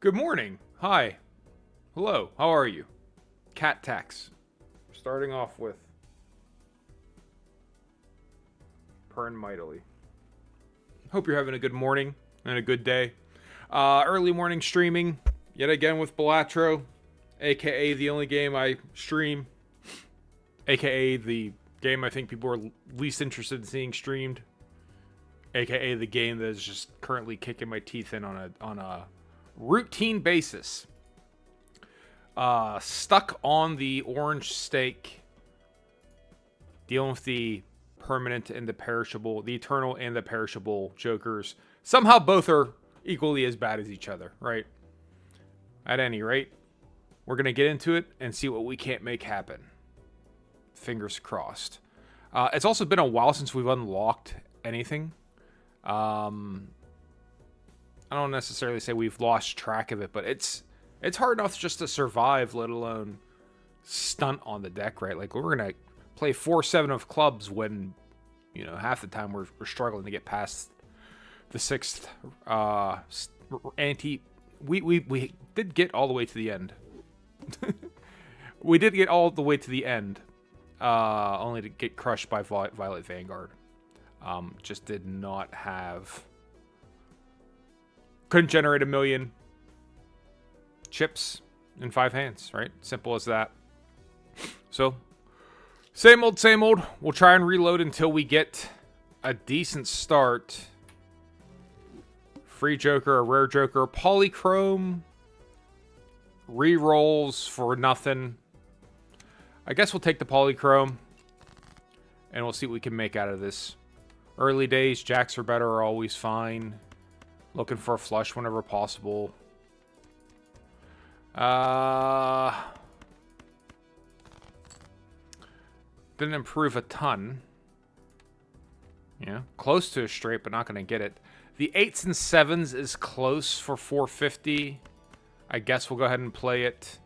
Good morning. Hi. Hello. How are you? Cat tax. Starting off with purring mightily. Hope you're having a good morning and a good day. Early morning streaming yet again with Balatro, aka the only game I stream, aka the game I think people are least interested in seeing streamed, aka the game that is just currently kicking my teeth in on a routine basis. Stuck on the orange stake, dealing with the permanent and the perishable, the eternal and the perishable jokers. Somehow both are equally as bad as each other, right? At any rate, we're going to get into it and see what we can't make happen. Fingers crossed. It's also been a while since we've unlocked anything. I don't necessarily say we've lost track of it, but it's hard enough just to survive, let alone stunt on the deck, right? Like, we're going to play 4-7 of clubs when, half the time we're struggling to get past the sixth ante. We did get all the way to the end. We did get all the way to the end, only to get crushed by Violet Vanguard. Just did not have... Couldn't generate 1 million chips in 5 hands, right? Simple as that. So, same old, same old. We'll try and reload until we get a decent start. Free Joker, a rare Joker, Polychrome, rerolls for nothing. I guess we'll take the Polychrome, and we'll see what we can make out of this. Early days, jacks are better, are always fine. Looking for a flush whenever possible. Didn't improve a ton. Yeah, close to a straight, but not going to get it. The 8s and 7s is close for 450. I guess we'll go ahead and play it.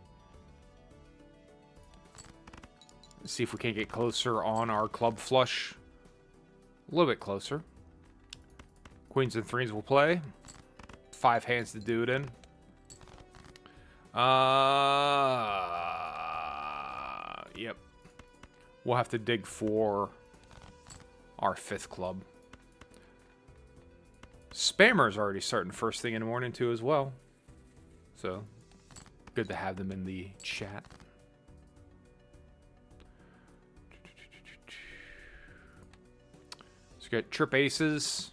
See if we can't get closer on our club flush. A little bit closer. Queens and 3s will play. 5 hands to do it in. Yep. We'll have to dig for our 5th club. Spammers already starting first thing in the morning too as well. So, good to have them in the chat. So we got trip aces.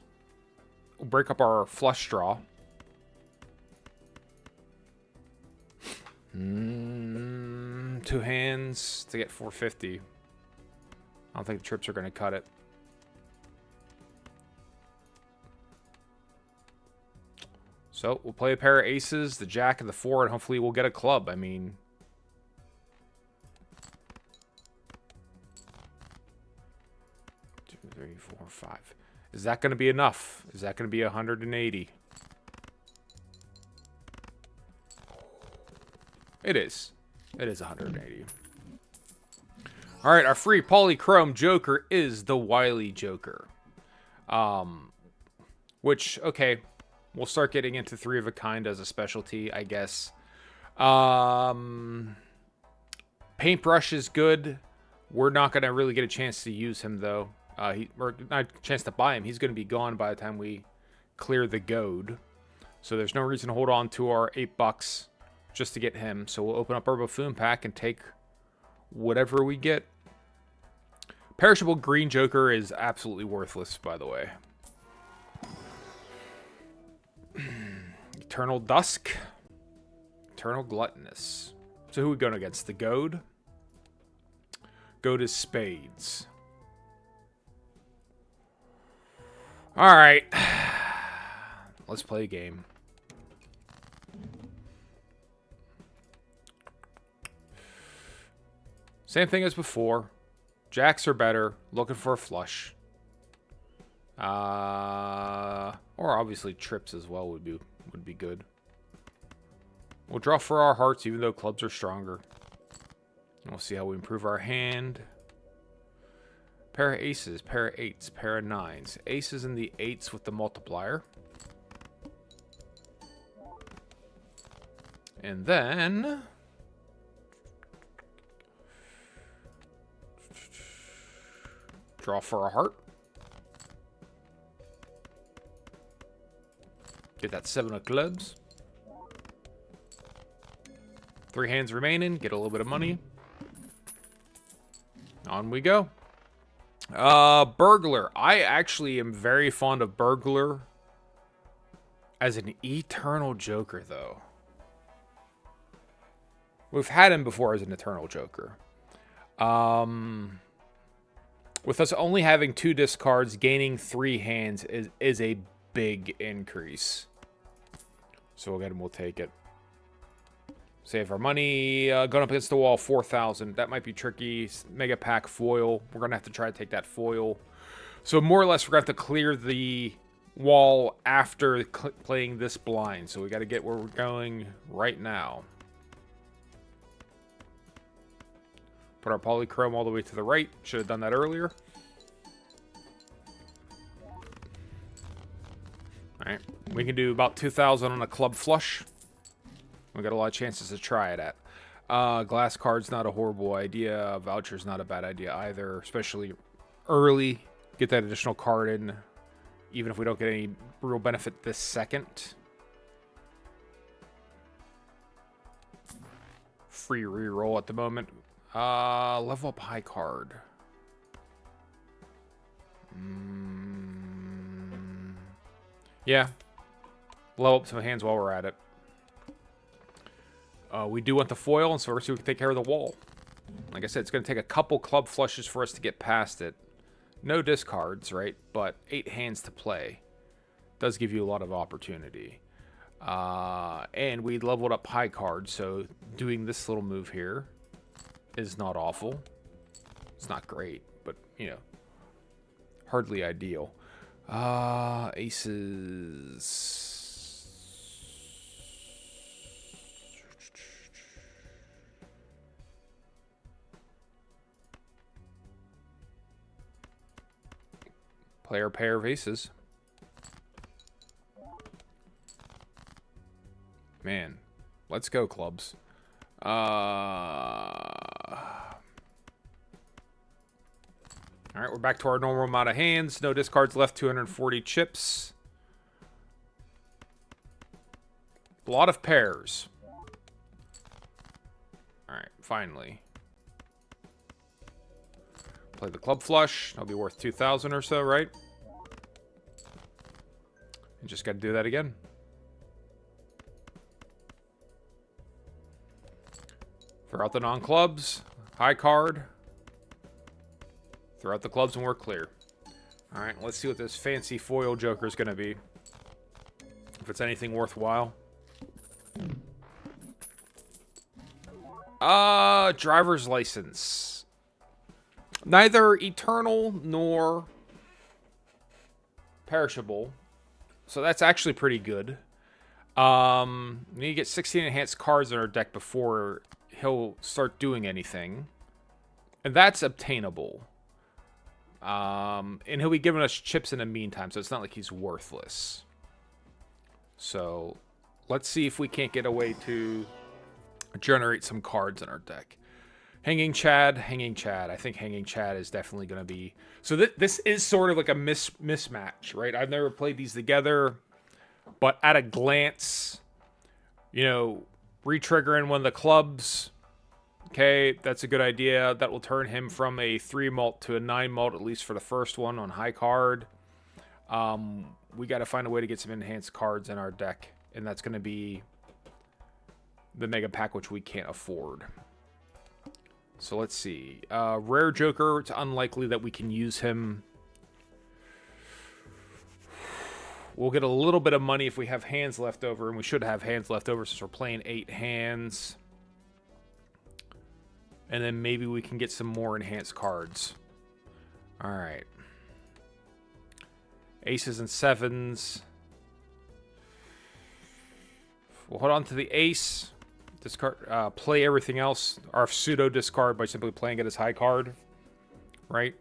We'll break up our flush draw. 2 hands to get 450. I don't think the trips are going to cut it. So we'll play a pair of aces, the jack and the 4, and hopefully we'll get a club. I mean, 2, 3, 4, 5. Is that going to be enough? Is that going to be 180? It is. It is 180. All right, our free Polychrome Joker is the Wily Joker. Which, okay, we'll start getting into 3 of a kind as a specialty, I guess. Paintbrush is good. We're not going to really get a chance to use him, though. Or not a chance to buy him. He's going to be gone by the time we clear the goad. So there's no reason to hold on to our $8 just to get him. So we'll open up our Buffoon pack and take whatever we get. Perishable Green Joker is absolutely worthless, by the way. Eternal Dusk. Eternal Gluttonous. So who are we going against? The Goad? Goad is Spades. Alright. Let's play a game. Same thing as before. Jacks are better. Looking for a flush. Or obviously trips as well would be good. We'll draw for our hearts even though clubs are stronger. And we'll see how we improve our hand. Pair of aces, pair of 8s, pair of 9s. Aces and the 8s with the multiplier. And then... draw for a heart. Get that 7 of clubs. 3 hands remaining. Get a little bit of money. On we go. Burglar. I actually am very fond of Burglar as an Eternal Joker, though. We've had him before as an Eternal Joker. With us only having 2 discards, gaining 3 hands is a big increase. So again, we'll take it. Save our money. Going up against the wall, 4,000. That might be tricky. Mega pack foil. We're going to have to try to take that foil. So more or less, we're going to have to clear the wall after playing this blind. So we got to get where we're going right now. Put our polychrome all the way to the right. Should have done that earlier. Alright. We can do about 2,000 on a club flush. We got a lot of chances to try it at. Glass card's not a horrible idea. Voucher's not a bad idea either. Especially early. Get that additional card in. Even if we don't get any real benefit this second. Free reroll at the moment. Level up high card. Yeah. Level up some hands while we're at it. We do want the foil, and so we can take care of the wall. Like I said, it's going to take a couple club flushes for us to get past it. No discards, right? But 8 hands to play. Does give you a lot of opportunity. And we leveled up high card, so doing this little move here is not awful. It's not great, but, you know, hardly ideal. Aces. Play our pair of aces. Man, let's go, clubs. Alright, we're back to our normal amount of hands. No discards left, 240 chips. A lot of pairs. Alright, finally. Play the club flush. That'll be worth 2,000 or so, right? And just gotta do that again. Throw out the non-clubs. High card. Throw out the clubs and we're clear. Alright, let's see what this fancy foil joker is going to be. If it's anything worthwhile. Driver's license. Neither eternal nor perishable. So that's actually pretty good. We need to get 16 enhanced cards in our deck before he'll start doing anything. And that's obtainable. And he'll be giving us chips in the meantime, so it's not like he's worthless. So, let's see if we can't get a way to generate some cards in our deck. Hanging Chad. I think Hanging Chad is definitely going to be... So this is sort of like a mismatch, right? I've never played these together, but at a glance, you know, re-triggering one of the clubs... Okay, that's a good idea. That will turn him from a 3 malt to a 9 malt, at least for the first one on high card. We got to find a way to get some enhanced cards in our deck, and that's going to be the mega pack, which we can't afford. So let's see. Rare Joker, it's unlikely that we can use him. We'll get a little bit of money if we have hands left over, and we should have hands left over since we're playing 8 hands. And then maybe we can get some more enhanced cards. Alright. Aces and 7s. We'll hold on to the ace. Discard, play everything else. Our pseudo discard by simply playing it as high card. Right?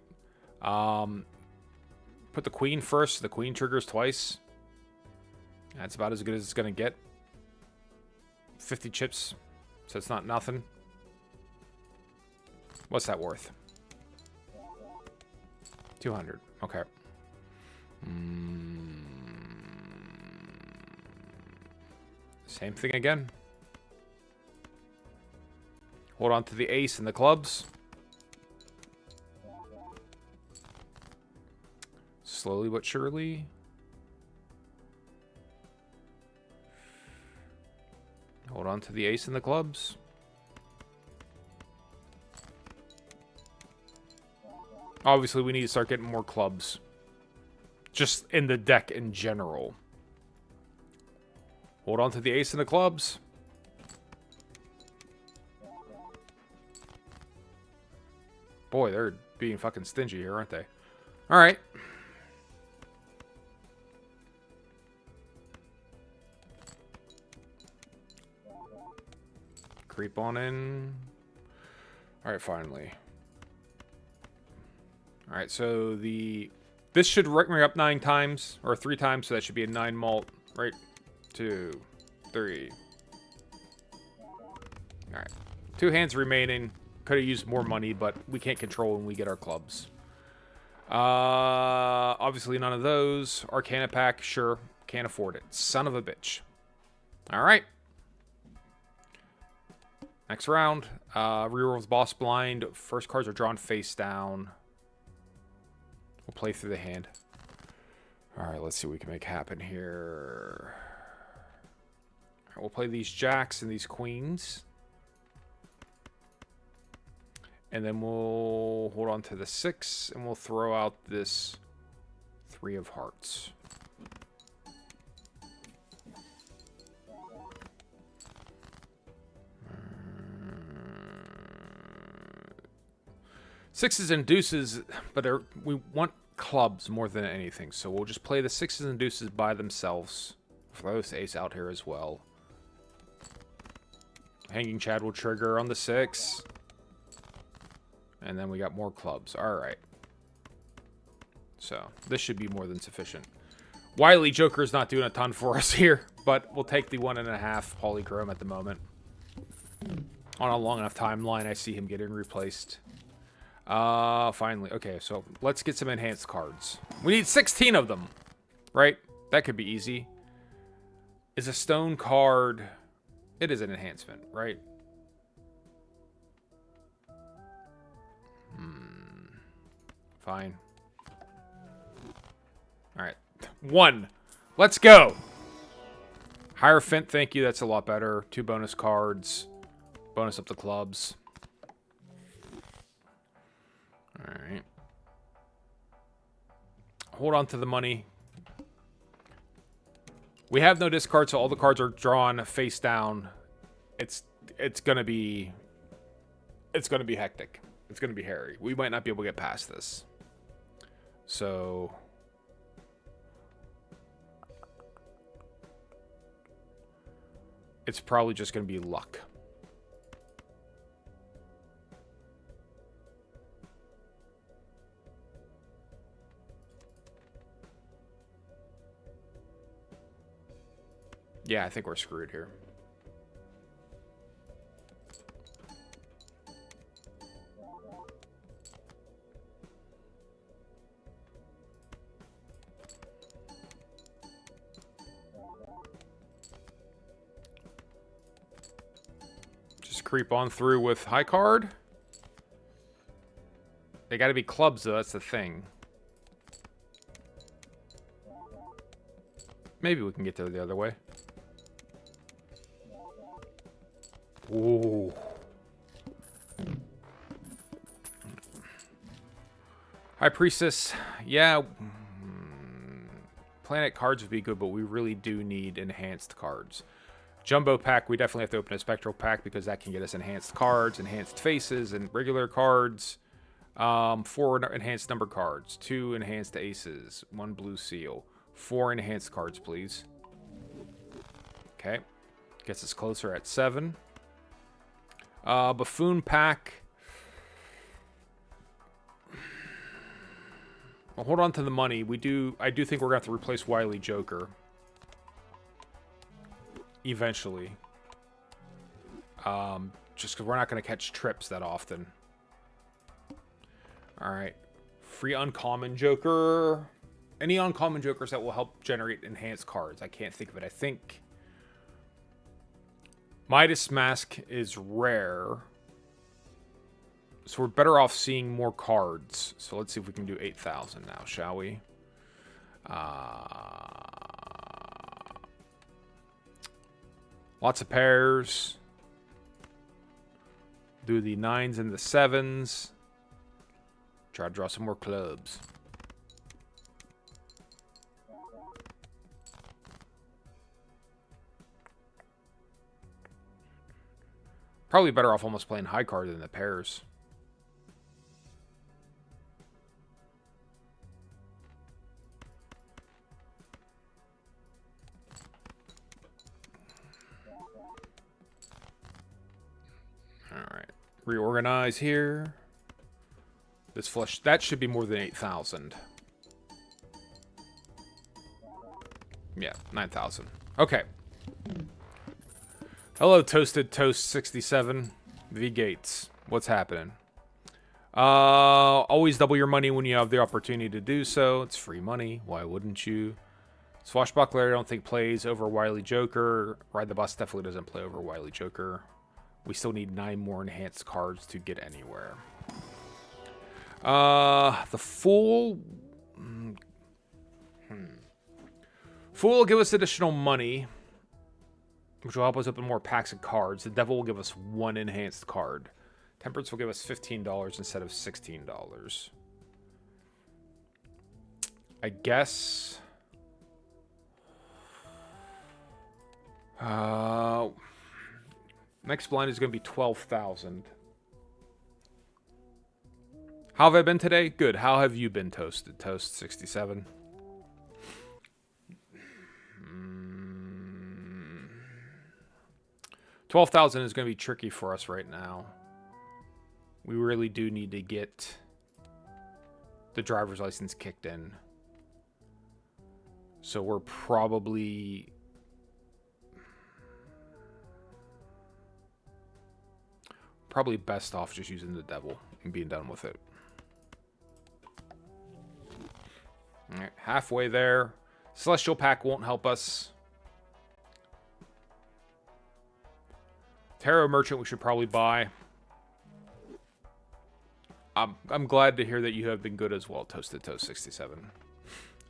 Put the queen first. The queen triggers twice. That's about as good as it's going to get. 50 chips, so it's not nothing. What's that worth? 200. Okay. Same thing again. Hold on to the ace and the clubs. Slowly but surely. Hold on to the ace and the clubs. Obviously, we need to start getting more clubs. Just in the deck in general. Hold on to the ace and the clubs. Boy, they're being fucking stingy here, aren't they? Alright. Creep on in. Alright, finally. Alright, so this should ring up 9 times, or 3 times, so that should be a 9 malt. Right? 2, 3. Alright. 2 hands remaining. Could have used more money, but we can't control when we get our clubs. Obviously none of those. Arcana pack, sure. Can't afford it. Son of a bitch. Alright. Next round. Reroll with boss blind. First cards are drawn face down. We'll play through the hand. Alright, let's see what we can make happen here. Alright, we'll play these jacks and these queens. And then we'll hold on to the 6, and we'll throw out this 3 of hearts. Sixes and deuces, but we want clubs more than anything, so we'll just play the 6s and deuces by themselves. Throw this ace out here as well. Hanging Chad will trigger on the 6. And then we got more clubs. Alright. So, this should be more than sufficient. Wily Joker's not doing a ton for us here, but we'll take the 1.5 polychrome at the moment. On a long enough timeline, I see him getting replaced. Finally. Okay, so let's get some enhanced cards. We need 16 of them, right? That could be easy. Is a stone card... It is an enhancement, right? Fine. Alright. 1. Let's go! Hierophant, thank you. That's a lot better. 2 bonus cards. Bonus up the clubs. Alright. Hold on to the money. We have no discard, so all the cards are drawn face down. It's gonna be... It's gonna be hectic. It's gonna be hairy. We might not be able to get past this. So... It's probably just gonna be luck. Yeah, I think we're screwed here. Just creep on through with high card. They gotta be clubs, though. That's the thing. Maybe we can get there the other way. Ooh. High Priestess. Yeah. Planet cards would be good, but we really do need enhanced cards. Jumbo pack, we definitely have to open a spectral pack because that can get us enhanced cards, enhanced faces, and regular cards. 4 enhanced number cards. 2 enhanced aces. 1 blue seal. 4 enhanced cards, please. Okay. Gets us closer at 7. Buffoon pack. Well, hold on to the money. I do think we're going to have to replace Wily Joker. Eventually. Just because we're not going to catch trips that often. Alright. Free uncommon joker. Any uncommon jokers that will help generate enhanced cards. I can't think of it. I think Midas Mask is rare. So we're better off seeing more cards. So let's see if we can do 8,000 now, shall we? Lots of pairs. Do the 9s and the 7s. Try to draw some more clubs. Probably better off almost playing high card than the pairs. Alright. Reorganize here. This flush, that should be more than 8,000. Yeah, 9,000. Okay. Hello, Toasted Toast 67. V Gates. What's happening? Always double your money when you have the opportunity to do so. It's free money. Why wouldn't you? Swashbuckler, I don't think plays over Wily Joker. Ride the Bus definitely doesn't play over Wily Joker. We still need 9 more enhanced cards to get anywhere. The Fool... Fool will give us additional money, which will help us open more packs of cards. The Devil will give us 1 enhanced card. Temperance will give us $15 instead of $16. I guess... next blind is going to be 12,000. How have I been today? Good. How have you been, Toasted Toast 67? 12,000 is going to be tricky for us right now. We really do need to get the driver's license kicked in. So we're probably best off just using the Devil and being done with it. All right, halfway there. Celestial Pack won't help us. Tarot Merchant we should probably buy. I'm glad to hear that you have been good as well, Toasted Toast 67.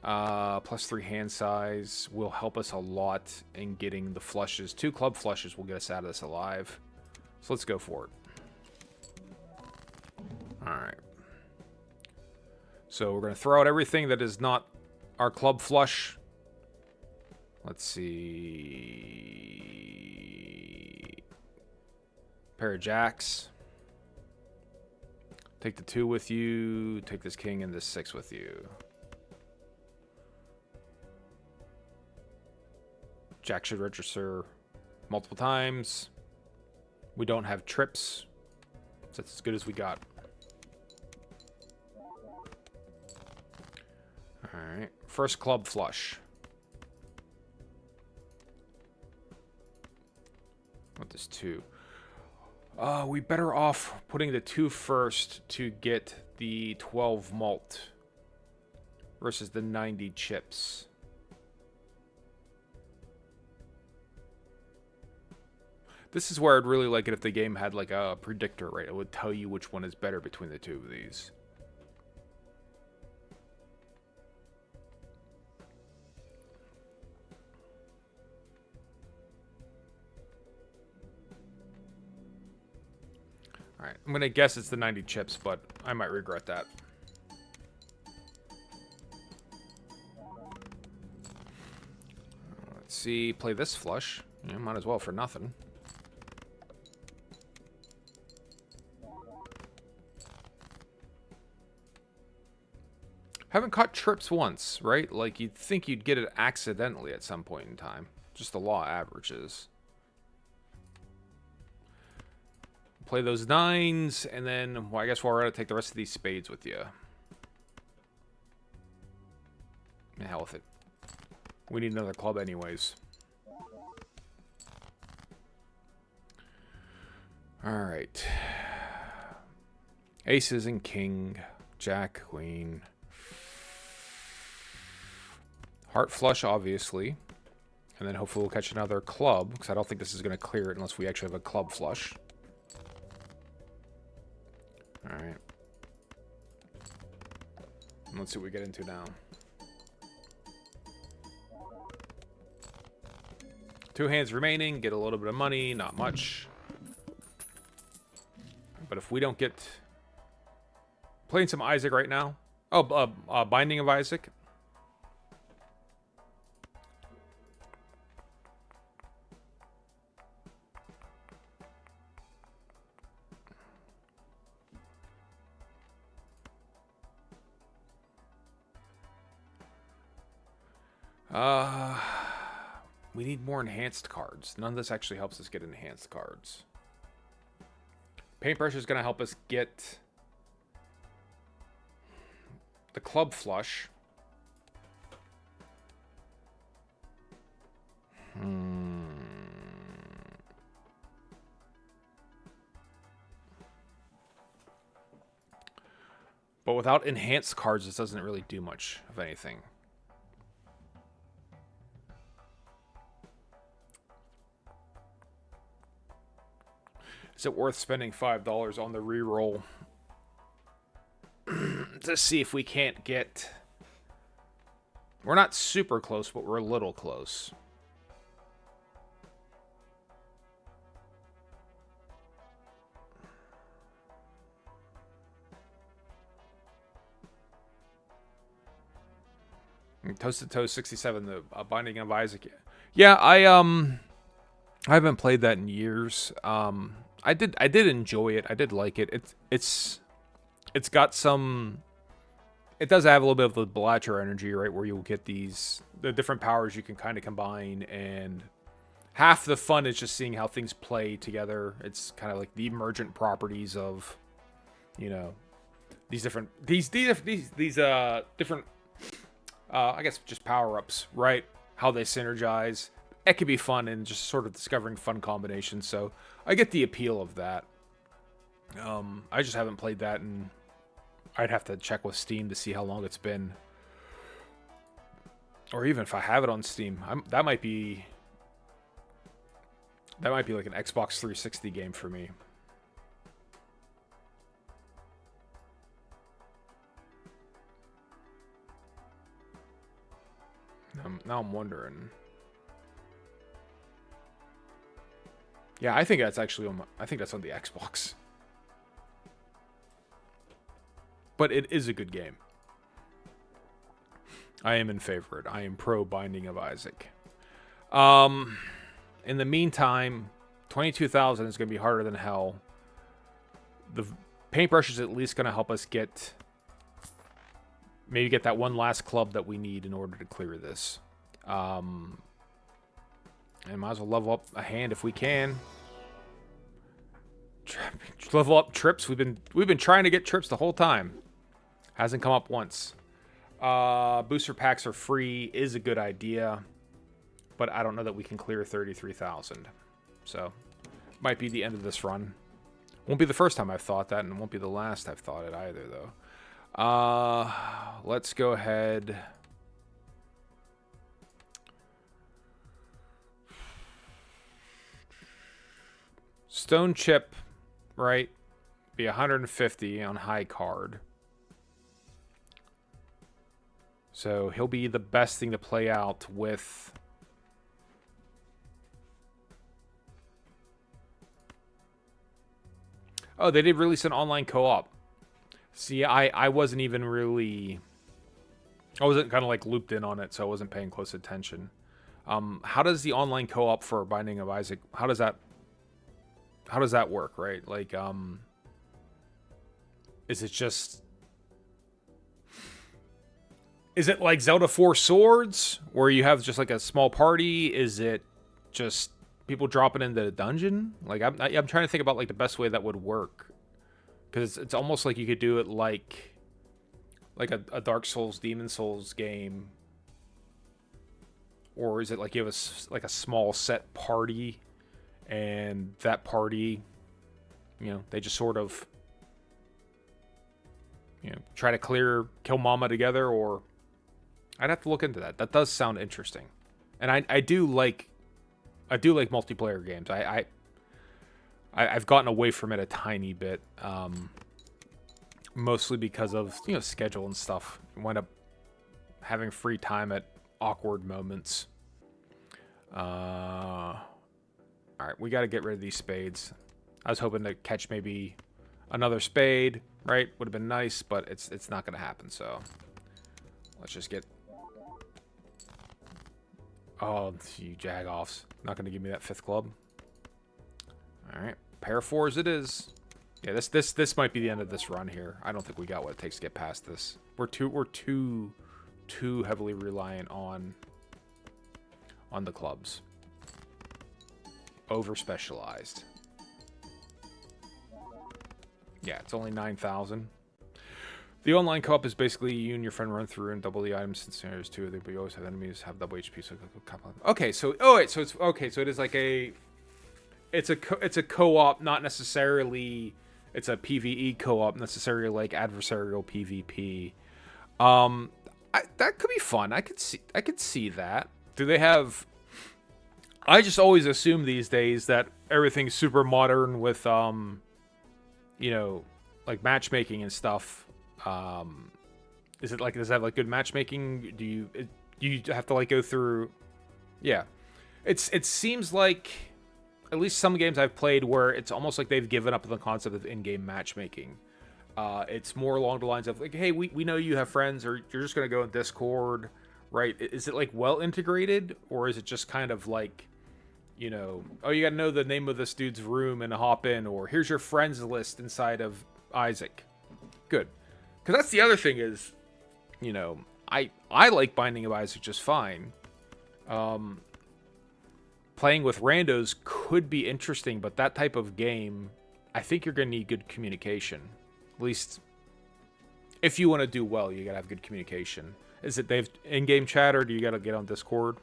+3 hand size will help us a lot in getting the flushes. 2 club flushes will get us out of this alive. So let's go for it. Alright. So we're going to throw out everything that is not our club flush. Let's see. Pair of jacks. Take the 2 with you. Take this king and this 6 with you. Jack should register multiple times. We don't have trips. So that's as good as we got. Alright. First club flush. What this 2? We better off putting the 2 first to get the 12 malt versus the 90 chips. This is where I'd really like it if the game had like a predictor, right? It would tell you which one is better between the 2 of these. Alright, I'm going to guess it's the 90 chips, but I might regret that. Let's see, play this flush. Yeah, might as well for nothing. Haven't caught trips once, right? Like, you'd think you'd get it accidentally at some point in time. Just the law averages. Play those 9s, and then, well, I guess we're going to take the rest of these spades with you. The hell with it. We need another club anyways. Alright. Aces and king. Jack, queen. Heart flush, obviously. And then hopefully we'll catch another club, because I don't think this is going to clear it unless we actually have a club flush. Alright. Let's see what we get into now. 2 hands remaining, get a little bit of money, not much. But if we don't get... Playing some Isaac right now. Oh, Binding of Isaac. We need more enhanced cards. None of this actually helps us get enhanced cards. Paintbrush is going to help us get the club flush. But without enhanced cards, this doesn't really do much of anything. Is it worth spending $5 on the reroll to see if we can't get... We're not super close, but we're a little close. Toasted Toast 67, the Binding of Isaac. Yeah, I haven't played that in years. I did enjoy it. I did like it. It's got some... It does have a little bit of the Balatro energy, right? Where you'll get the different powers you can kind of combine, and half the fun is just seeing how things play together. It's kind of like the emergent properties of, you know, these different I guess just power-ups, right? How they synergize. It can be fun and just sort of discovering fun combinations. So I get the appeal of that. I just haven't played that, and I'd have to check with Steam to see how long it's been. Or even if I have it on Steam, that might be like an Xbox 360 game for me. Now I'm wondering. Yeah, I think that's actually on I think that's on the Xbox. But it is a good game. I am in favor of it. I am pro Binding of Isaac. In the meantime, 22,000 is going to be harder than hell. The paintbrush is at least going to help us get... Maybe get that one last club that we need in order to clear this. And might as well level up a hand if we can. Level up trips. We've been trying to get trips the whole time. Hasn't come up once. Booster packs are free is a good idea, but I don't know that we can clear 33,000. So, might be the end of this run. Won't be the first time I've thought that, and it won't be the last I've thought it either, though. Let's go ahead. Stone chip, right? Be 150 on high card. So he'll be the best thing to play out with. Oh, they did release an online co-op. See, I wasn't even really... I wasn't kind of like looped in on it, so I wasn't paying close attention. How does the online co-op for Binding of Isaac... How does that work, right? Like, is it just... Is it like Zelda 4 Swords, where you have just like a small party? Is it just people dropping into the dungeon? Like, I'm trying to think about like the best way that would work, because it's almost like you could do it like a Dark Souls, Demon Souls game, or is it like you have a small set party, and that party You know, they just sort of, you know, try to kill Mama together, or I'd have to look into that. That does sound interesting. And I do like multiplayer games. I've gotten away from it a tiny bit, mostly because of, you know, schedule and stuff. I wind up having free time at awkward moments. All right, we got to get rid of these spades. I was hoping to catch maybe another spade, right? Would have been nice, but it's not going to happen. So let's just get. Oh, you jag-offs. Not going to give me that 5th club. All right, pair of 4s it is. Yeah, this might be the end of this run here. I don't think we got what it takes to get past this. We're too heavily reliant on the clubs. Over specialized. Yeah, it's only 9,000. The online co-op is basically you and your friend run through and double the items since there's 2 of them, but you always have enemies have double HP. So okay, so it is like it's a co-op, not necessarily it's a PvE co-op, necessarily like adversarial PvP. That could be fun. I could see that. Do they have? I just always assume these days that everything's super modern with you know, like matchmaking and stuff. Is it like, does it have like good matchmaking? Do you have to like go through? Yeah, it seems like at least some games I've played where it's almost like they've given up on the concept of in-game matchmaking. It's more along the lines of like, hey, we know you have friends, or you're just gonna go in Discord, right? Is it like well integrated, or is it just kind of like, you know, oh, you gotta know the name of this dude's room and hop in, or here's your friends list inside of Isaac. Good. Because that's the other thing is, you know, I like Binding of Isaac just fine. Playing with randos could be interesting, but that type of game, I think you're going to need good communication. At least, if you want to do well, you got to have good communication. Is it they have in-game chat, or do you got to get on Discord?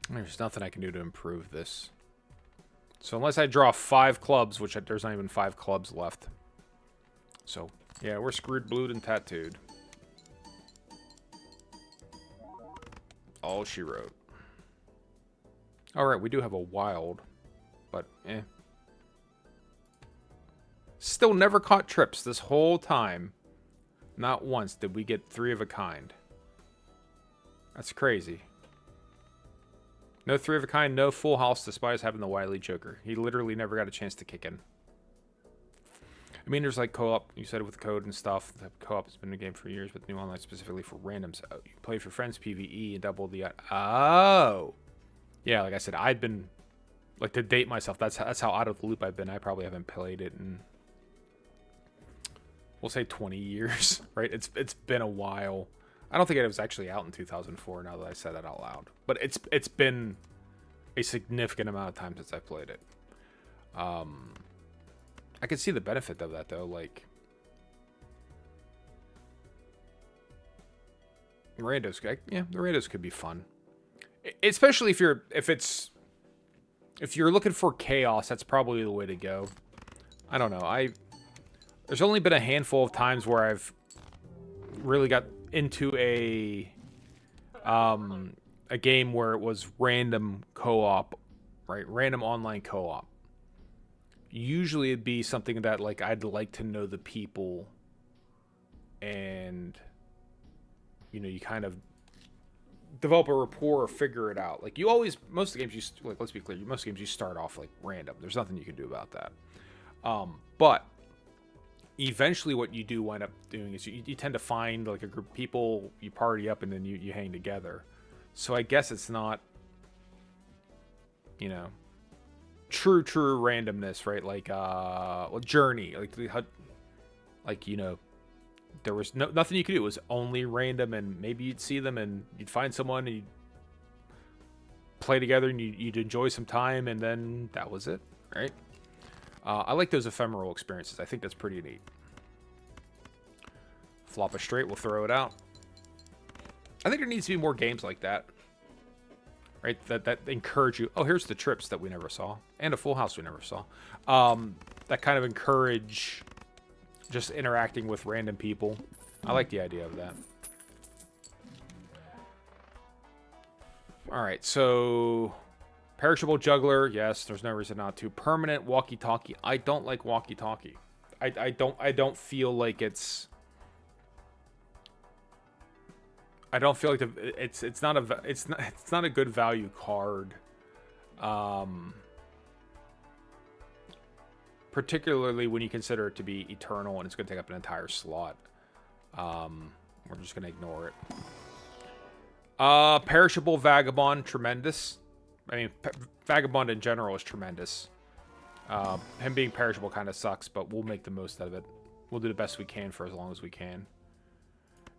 There's nothing I can do to improve this. So unless I draw 5 clubs, which there's not even 5 clubs left. So, yeah, we're screwed, blued, and tattooed. All she wrote. Alright, we do have a wild, but eh. Still never caught trips this whole time. Not once did we get 3 of a kind. That's crazy. No 3 of a kind, no full house, despite having the wily Joker. He literally never got a chance to kick in. I mean, there's like co-op, you said, with code and stuff. The co-op has been in the game for years, but new online specifically for randoms. Oh, you play for friends, PvE, and double the... Oh! Yeah, like I said, I've been... Like, to date myself, that's how out of the loop I've been. I probably haven't played it in... We'll say 20 years, right? It's been a while. I don't think it was actually out in 2004, now that I said that out loud. But it's been a significant amount of time since I played it. I could see the benefit of that, though. Like, randos, yeah, the randos could be fun, especially if you're looking for chaos. That's probably the way to go. I don't know. There's only been a handful of times where I've really got into a game where it was random co-op, right? Random online co-op. Usually it'd be something that, like, I'd like to know the people and, you kind of develop a rapport or figure it out. Like, you always, most of the games, like, let's be clear, most games you start off, like, random. There's nothing you can do about that. But eventually what you do wind up doing is you tend to find, like, a group of people, you party up, and then you hang together. So I guess it's not, true randomness, right? Like, Journey. Like, there was nothing you could do. It was only random, and maybe you'd see them, and you'd find someone, and you'd play together, and you'd enjoy some time, and then that was it, right? I like those ephemeral experiences. I think that's pretty neat. Flop a straight, we'll throw it out. I think there needs to be more games like that, right? That encourage you. Oh, here's the trips that we never saw, and a full house we never saw. That kind of encourage just interacting with random people. I like the idea of that. All right, so perishable juggler, yes, there's no reason not to. Permanent walkie-talkie. I don't like walkie-talkie. I don't feel like it's. I don't feel like it's not a good value card. Particularly when you consider it to be eternal and it's going to take up an entire slot. We're just going to ignore it. Perishable Vagabond, tremendous. I mean, Vagabond in general is tremendous. Him being perishable kind of sucks, but we'll make the most out of it. We'll do the best we can for as long as we can.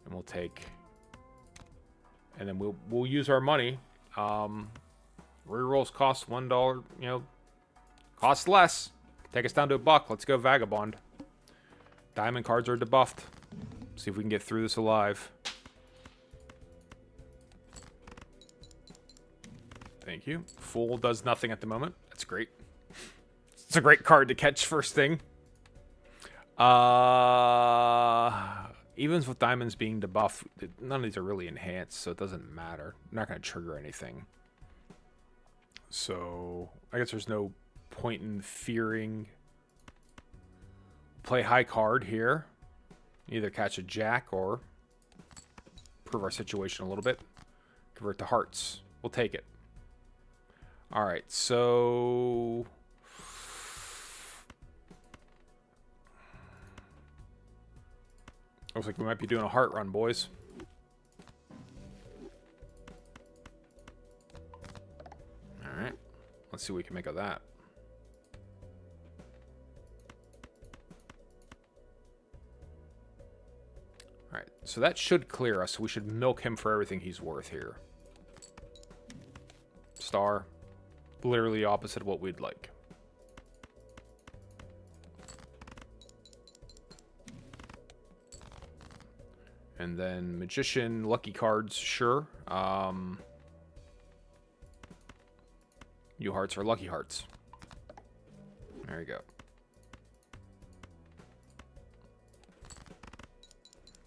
And we'll take... And then we'll use our money. Rerolls cost $1, cost less. Take us down to $1. Let's go Vagabond. Diamond cards are debuffed. See if we can get through this alive. Thank you. Fool does nothing at the moment. That's great. It's a great card to catch first thing. Evens with diamonds being debuffed, none of these are really enhanced, so it doesn't matter. I'm not going to trigger anything. So, I guess there's no point in fearing. Play high card here. Either catch a jack or improve our situation a little bit. Convert to hearts. We'll take it. Alright, so... Looks like we might be doing a heart run, boys. Alright. Let's see what we can make of that. Alright, so that should clear us. We should milk him for everything he's worth here. Star. Literally opposite of what we'd like. And then Magician, lucky cards, sure. You hearts are lucky hearts. There you go.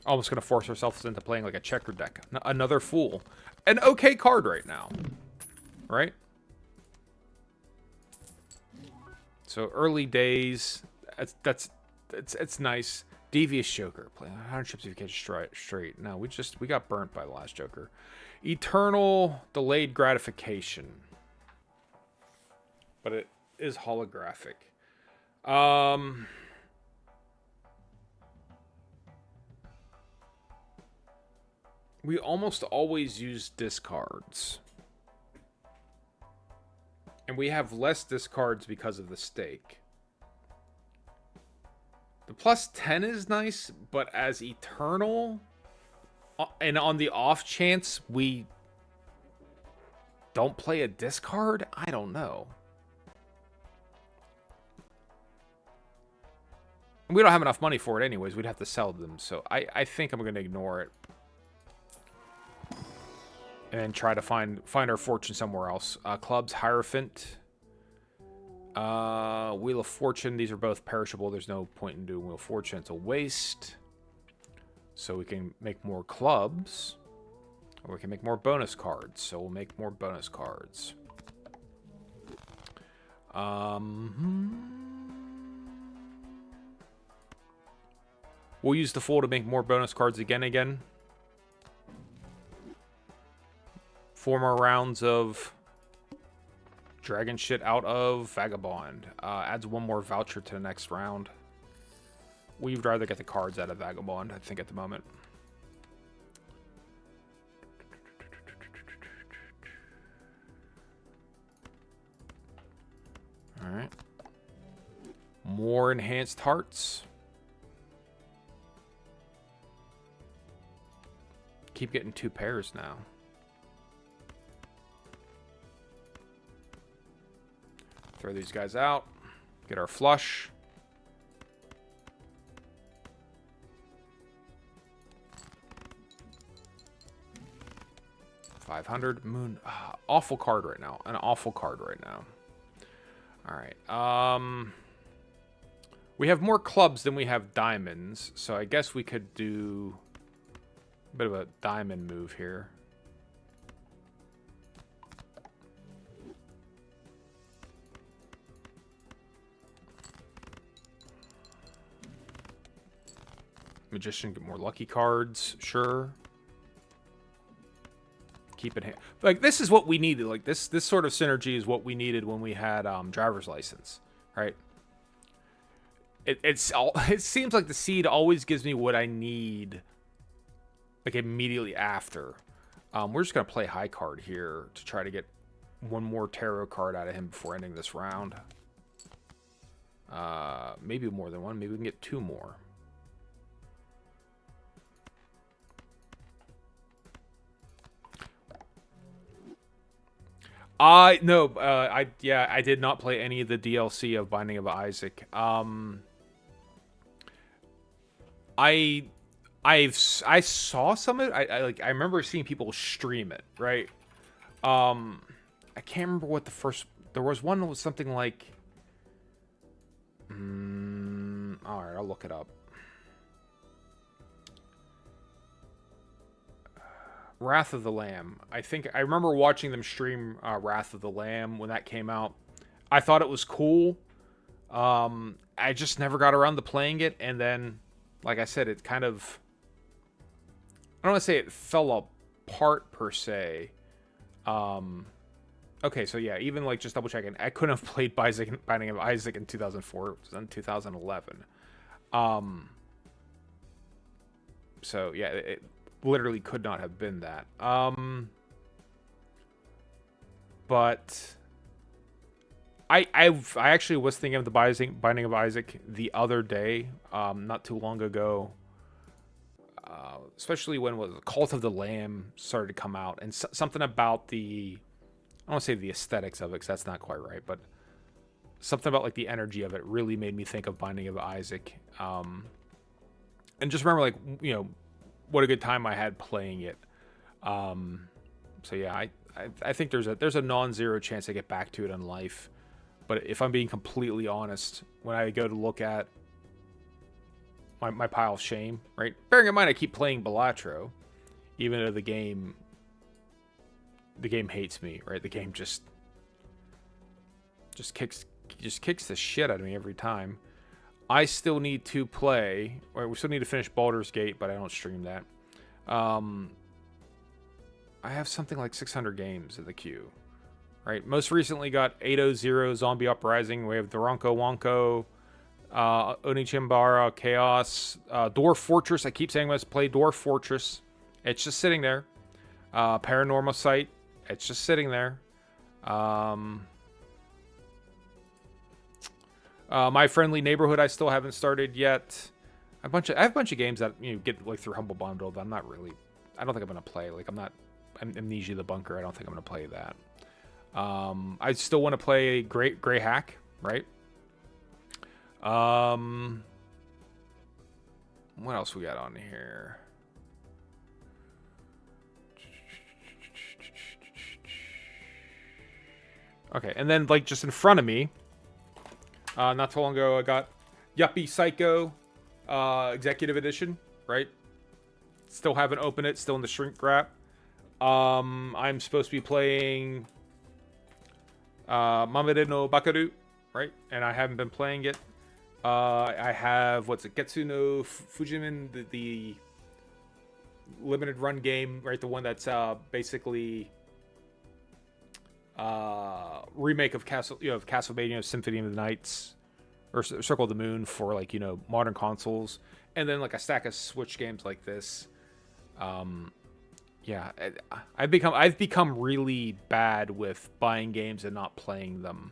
Almost going to force ourselves into playing like a checker deck. Another Fool. An okay card right now. Right? So early days. It's nice. Devious Joker. Play 100 chips if you catch straight. No, we got burnt by the last Joker. Eternal delayed gratification. But it is holographic. We almost always use discards. And we have less discards because of the stake. The plus 10 is nice, but as Eternal, and on the off chance we don't play a discard, I don't know. And we don't have enough money for it anyways. We'd have to sell them, so I think I'm going to ignore it. And try to find our fortune somewhere else. Clubs, Hierophant. Wheel of Fortune. These are both perishable. There's no point in doing Wheel of Fortune. It's a waste. So we can make more clubs. Or we can make more bonus cards. So we'll make more bonus cards. We'll use the Fool to make more bonus cards again. 4 more rounds of dragon shit out of Vagabond. Adds 1 more voucher to the next round. We'd rather get the cards out of Vagabond, I think, at the moment. Alright. More enhanced hearts. Keep getting 2 pairs now. Throw these guys out. Get our flush. $500 moon. Awful card right now. An awful card right now. All right. We have more clubs than we have diamonds, so I guess we could do a bit of a diamond move here. Magician, get more lucky cards, sure. Keep it, like, this is what we needed. Like, this sort of synergy is what we needed when we had driver's license, right? It seems like the seed always gives me what I need, like, immediately after. We're just gonna play high card here to try to get 1 more tarot card out of him before ending this round. Maybe more than 1. Maybe we can get 2 more. No, I did not play any of the DLC of Binding of Isaac. I saw some of it. I remember seeing people stream it, right? I can't remember what the first. There was one that was something like. All right, I'll look it up. Wrath of the Lamb. I think I remember watching them stream Wrath of the Lamb when that came out. I thought it was cool. I just never got around to playing it, and then, like I said, it kind of, I don't want to say it fell apart per se. Okay, so yeah, even like just double checking, I couldn't have played Binding of Isaac in 2004. It was in 2011. So yeah, it literally could not have been that. But I actually was thinking of the Binding of Isaac the other day, not too long ago. Especially when was Cult of the Lamb started to come out, and something about the, I don't want to say the aesthetics of it, because that's not quite right, but something about like the energy of it really made me think of Binding of Isaac. And just remember, like, you know, what a good time I had playing it. So yeah, I think there's a non-zero chance I get back to it in life. But if I'm being completely honest, when I go to look at my pile of shame, right? Bearing in mind I keep playing Balatro, even though the game hates me, right? The game just kicks the shit out of me every time. I still need to play, or we still need to finish Baldur's Gate, but I don't stream that. I have something like 600 games in the queue, right? Most recently got 800 Zombie Uprising. We have Duranko Wonko, Onichimbara, Chaos, Dwarf Fortress. I keep saying I must play Dwarf Fortress. It's just sitting there. Paranormal Site. It's just sitting there. My Friendly Neighborhood I still haven't started yet. I have a bunch of games that, you know, get like through Humble Bundle that I don't think I'm gonna play. Like, Amnesia the Bunker. I don't think I'm gonna play that. I still want to play Grey Hack, right? What else we got on here? Okay, and then like just in front of me, not too long ago, I got Yuppie Psycho Executive Edition, right? Still haven't opened it, still in the shrink wrap. I'm supposed to be playing Mamere no Bakaru, right? And I haven't been playing it. I have, Getsu no Fujimin, the limited run game, right? The one that's basically remake of of Castlevania Symphony of the Nights or Circle of the Moon for like modern consoles, and then like a stack of Switch games like this. Yeah, I've become really bad with buying games and not playing them.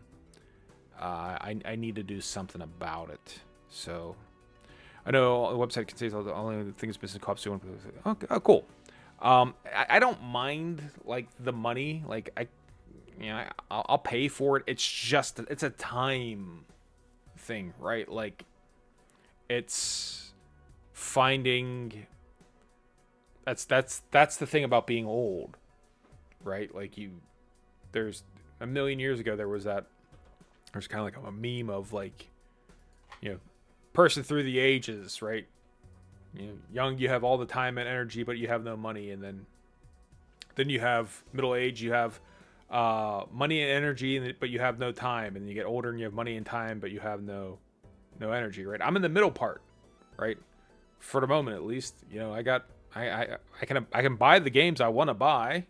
I need to do something about it. So I know the website contains all the only things business cops do. Okay, oh, cool. I don't mind like the money. Like I'll pay for it. It's a time thing, right? Like it's finding. That's the thing about being old, right? Like there's a million years ago there was there's kind of like a meme of like, person through the ages, right? Young, you have all the time and energy, but you have no money, and then you have middle age, you have money and energy, but you have no time, and you get older and you have money and time, but you have no energy, right? I'm in the middle part, right? For the moment, at least, I can buy the games I want to buy,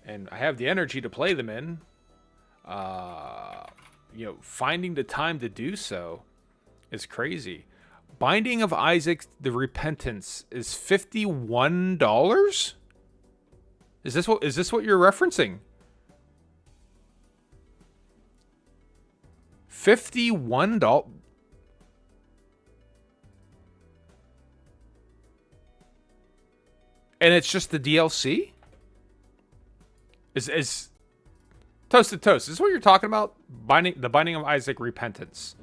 and I have the energy to play them in. Finding the time to do so is crazy. Binding of Isaac: The Repentance is $51. Is this what you're referencing? $51. And it's just the DLC? Is Toasted Toast, is this what you're talking about? The Binding of Isaac: Repentance.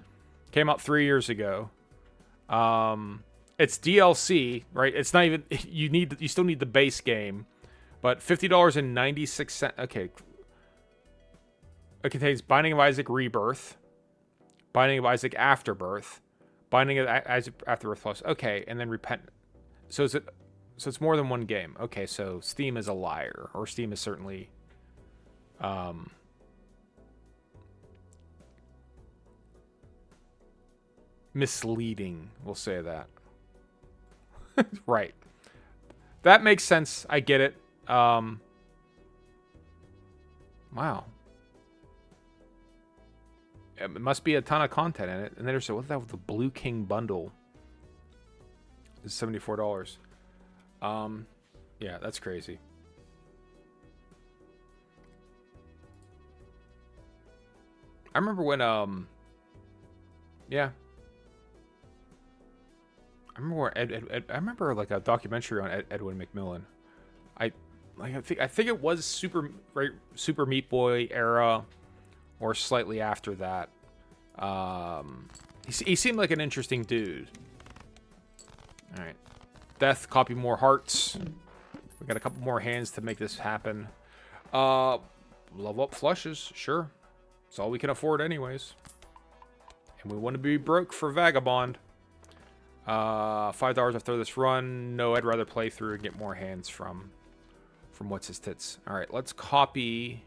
Came out 3 years ago. It's DLC, right? It's not even you still need the base game, but $50.96. Okay. It contains Binding of Isaac Rebirth, Binding of Isaac Afterbirth, Binding of Isaac Afterbirth Plus. Okay, and then Repent. So it's more than one game. Okay, so Steam is a liar, or Steam is certainly misleading. We'll say that. Right. That makes sense. I get it. Wow. It must be a ton of content in it. And then there's what's that with the Blue King bundle? It's $74. Yeah, that's crazy. I remember when yeah. I remember where I remember like a documentary on Edwin McMillan. I think it was Super Meat Boy era, or slightly after that. He seemed like an interesting dude. All right, Death, copy more hearts. We got a couple more hands to make this happen. Level up flushes, sure. It's all we can afford, anyways. And we want to be broke for Vagabond. $5 after this run. No, I'd rather play through and get more hands from what's his tits. All right, let's copy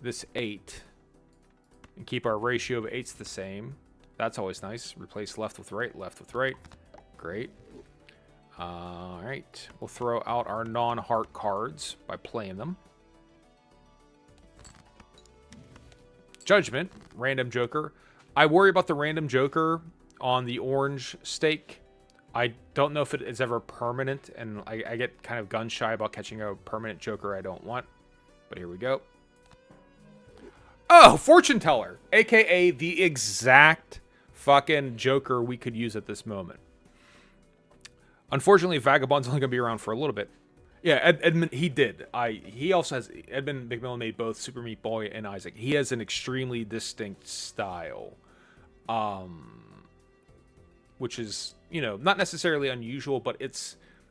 this 8 and keep our ratio of 8s the same. That's always nice. Replace left with right, left with right. Great. All right, we'll throw out our non-heart cards by playing them. Judgment, random joker. I worry about the random joker on the orange stake. I don't know if it is ever permanent, and I get kind of gun shy about catching a permanent joker I don't want. But here we go. Oh, Fortune Teller, aka the exact fucking joker we could use at this moment. Unfortunately, Vagabond's only gonna be around for a little bit. Yeah, Edmund, he did. He also has, Edmund McMillan made both Super Meat Boy and Isaac. He has an extremely distinct style. Which is, not necessarily unusual, but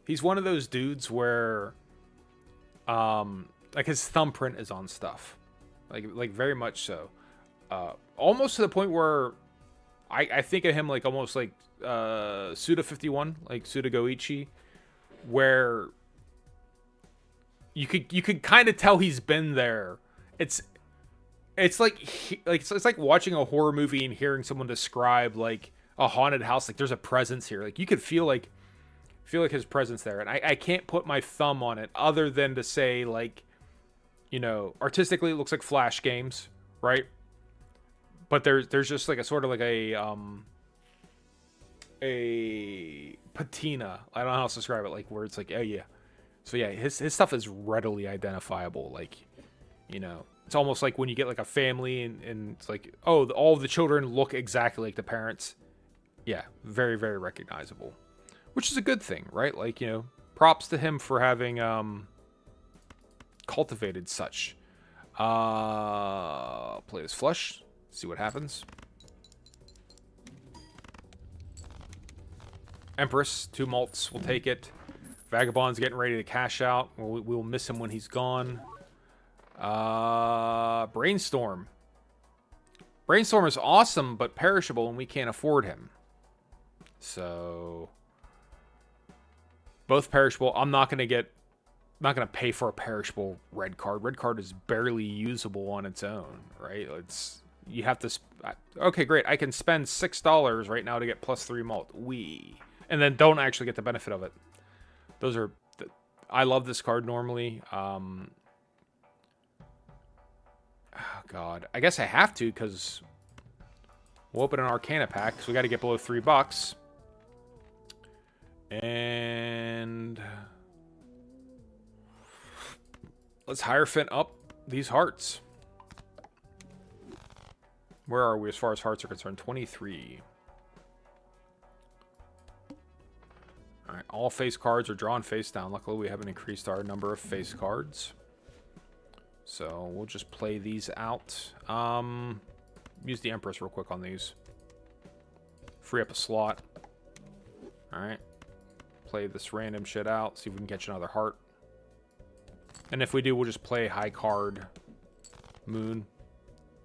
he's one of those dudes where, like his thumbprint is on stuff, like very much so, almost to the point where I think of him like almost like Suda 51, like Suda Goichi, where you could kind of tell he's been there. It's like it's like watching a horror movie and hearing someone describe like a haunted house. Like there's a presence here. Like you could feel like his presence there. And I can't put my thumb on it other than to say like you know, artistically it looks like Flash games, right? But there's just like a sort of like a patina. I don't know how else to describe it. Like where it's like, oh yeah. So yeah, his stuff is readily identifiable. Like, you know, it's almost like when you get like a family and it's like, oh, all the children look exactly like the parents. Yeah, very, very recognizable, which is a good thing, right? Like, you know, props to him for having cultivated such. Play this flush, see what happens. Empress, 2 malts, we'll take it. Vagabond's getting ready to cash out. We'll miss him when he's gone. Brainstorm. Brainstorm is awesome, but perishable, and we can't afford him. So, both perishable. I'm not gonna pay for a perishable red card. Red card is barely usable on its own, right? You have to. Okay, great. I can spend $6 right now to get +3 malt. And then don't actually get the benefit of it. Those are. I love this card normally. Oh God, I guess I have to because we'll open an Arcana pack because we got to get below $3. And let's Hierophant up these hearts. Where are we as far as hearts are concerned? 23. All right, all face cards are drawn face down. Luckily, we haven't increased our number of face cards. So we'll just play these out. Use the Empress real quick on these. Free up a slot. All right. Play this random shit out. See if we can catch another heart. And if we do, we'll just play high card Moon.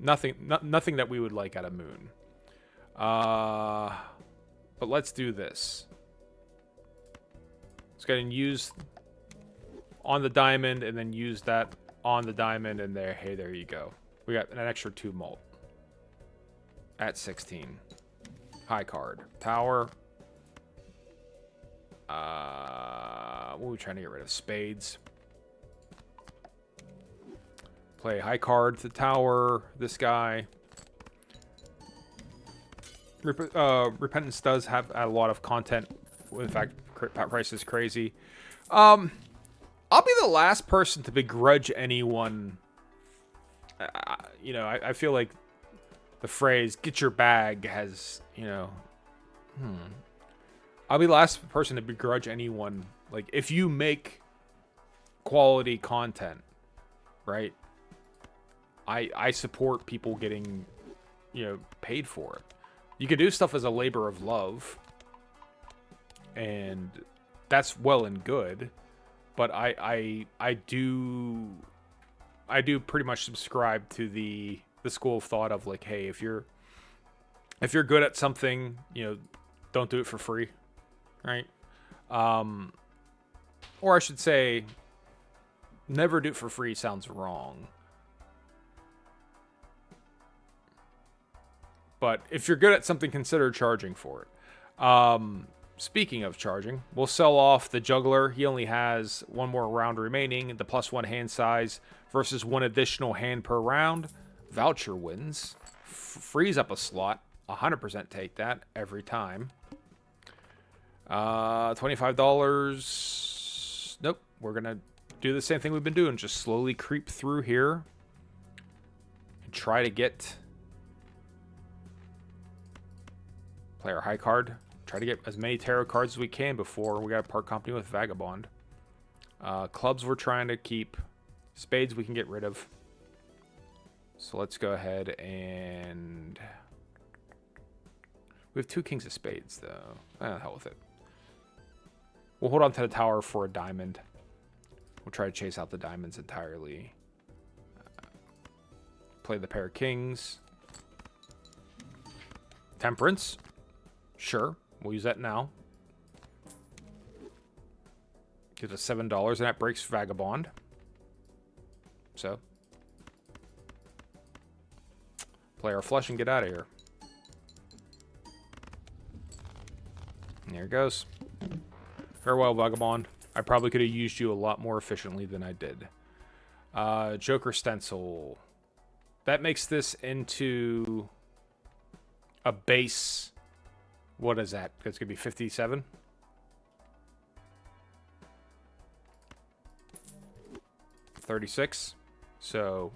Nothing that we would like out of Moon. But let's do this. Let's go ahead and use on the diamond and then use that on the diamond and there. Hey, there you go. We got an extra 2 malt. At 16. High card. Tower. What are we trying to get rid of? Spades. Play high card to tower. This guy. Repentance does have a lot of content. In fact, price is crazy. I'll be the last person to begrudge anyone. You know, I feel like the phrase "get your bag" has, you know. I'll be the last person to begrudge anyone. Like, if you make quality content, right? I support people getting, you know, paid for it. You can do stuff as a labor of love, and that's well and good. But I do pretty much subscribe to the school of thought of like, hey, if you're good at something, you know, don't do it for free, right? Or I should say, never do it for free sounds wrong. But if you're good at something, consider charging for it. Speaking of charging, we'll sell off the Juggler. He only has 1 more round remaining. The +1 hand size versus 1 additional hand per round. Voucher wins. Frees up a slot. 100% take that every time. $25. Nope. We're going to do the same thing we've been doing. Just slowly creep through here. And try to get... Play our high card. Try to get as many tarot cards as we can before we got to part company with Vagabond. Clubs we're trying to keep. Spades we can get rid of. So let's go ahead and... We have 2 kings of spades, though. Hell with it. We'll hold on to the tower for a diamond. We'll try to chase out the diamonds entirely. Play the pair of kings. Temperance. Sure. We'll use that now. Get us $7, and that breaks Vagabond. So. Play our flush and get out of here. And there it goes. Farewell, Vagabond. I probably could have used you a lot more efficiently than I did. Joker stencil. That makes this into a base. What is that? It's going to be 57. $36. So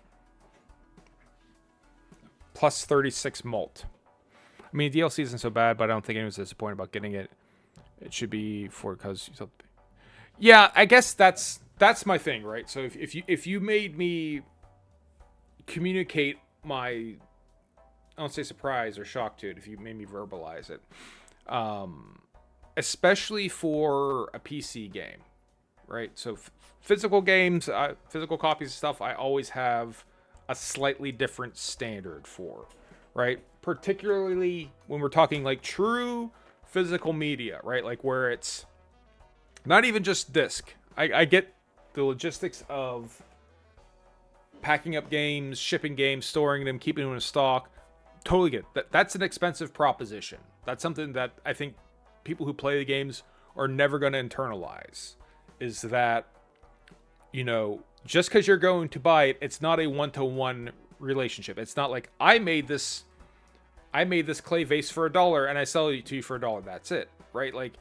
plus 36 mult. I mean, DLC isn't so bad, but I don't think anyone's disappointed about getting it. It should be for because yeah, I guess that's my thing, right? So if you made me communicate my, I don't say surprise or shock to it, if you made me verbalize it, especially for a PC game, right? So physical games, physical copies of stuff, I always have a slightly different standard for, right? Particularly when we're talking like true physical media, right? Like where it's not even just disc. I get the logistics of packing up games, shipping games, storing them, keeping them in stock. Totally get it. That's an expensive proposition. That's something that I think people who play the games are never going to internalize. Is that, you know, just because you're going to buy it, it's not a one-to-one relationship. It's not like I made this clay vase for $1 and I sell it to you for $1. That's it, right? Like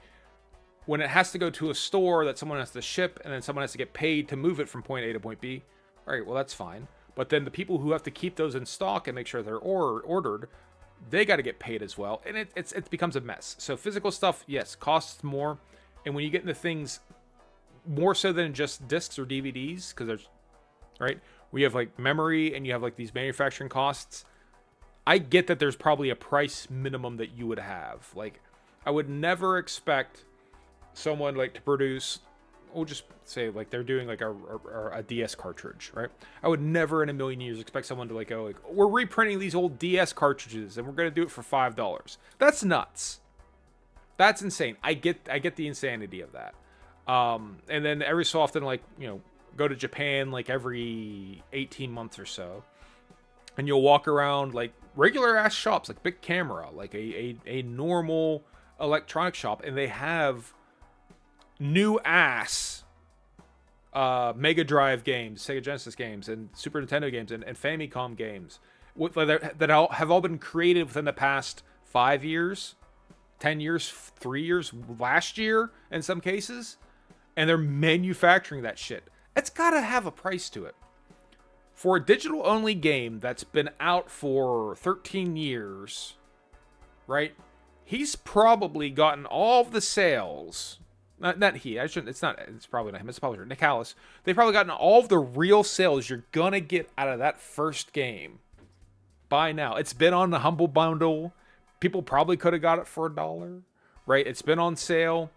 when it has to go to a store that someone has to ship and then someone has to get paid to move it from point A to point B. All right, well, that's fine. But then the people who have to keep those in stock and make sure they're ordered, they got to get paid as well. And it becomes a mess. So physical stuff, yes, costs more. And when you get into things more so than just discs or DVDs, because there's, right, we have like memory and you have like these manufacturing costs. I get that there's probably a price minimum that you would have. Like, I would never expect someone like to produce, we'll just say like they're doing like a DS cartridge, right? I would never in a million years expect someone to like go like, we're reprinting these old DS cartridges and we're gonna do it for $5. That's nuts. That's insane. I get the insanity of that. And then every so often, like, you know, go to Japan like every 18 months or so, and you'll walk around like regular ass shops, like Big Camera, like a normal electronic shop, and they have new ass Mega Drive games, Sega Genesis games, and Super Nintendo games, and Famicom games that have all been created within the past 5 years, 10 years, 3 years, last year in some cases, and they're manufacturing that shit. It's gotta have a price to it. For a digital-only game that's been out for 13 years, right? He's probably gotten all of the sales. Not he. I shouldn't. It's not. It's probably not him. It's probably Nick Hallis. They've probably gotten all of the real sales you're gonna get out of that first game by now. It's been on the Humble Bundle. People probably could have got it for $1, right? It's been on sale.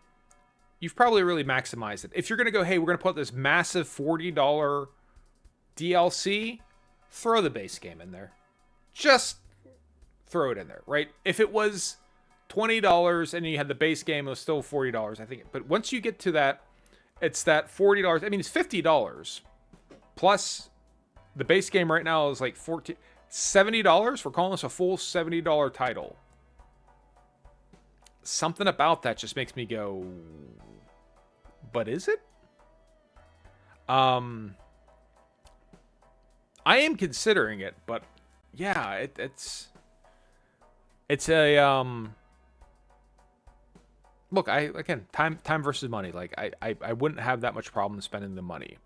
You've probably really maximized it. If you're gonna go, hey, we're gonna put this massive $40 DLC, throw the base game in there. Just throw it in there, right? If it was $20 and you had the base game, it was still $40, I think. But once you get to that, it's that $40. I mean, it's $50 plus the base game right now is like $70. We're calling this a full $70 title. Something about that just makes me go, but is it? I am considering it, but yeah, it's a look, again, time versus money. Like I wouldn't have that much problem spending the money.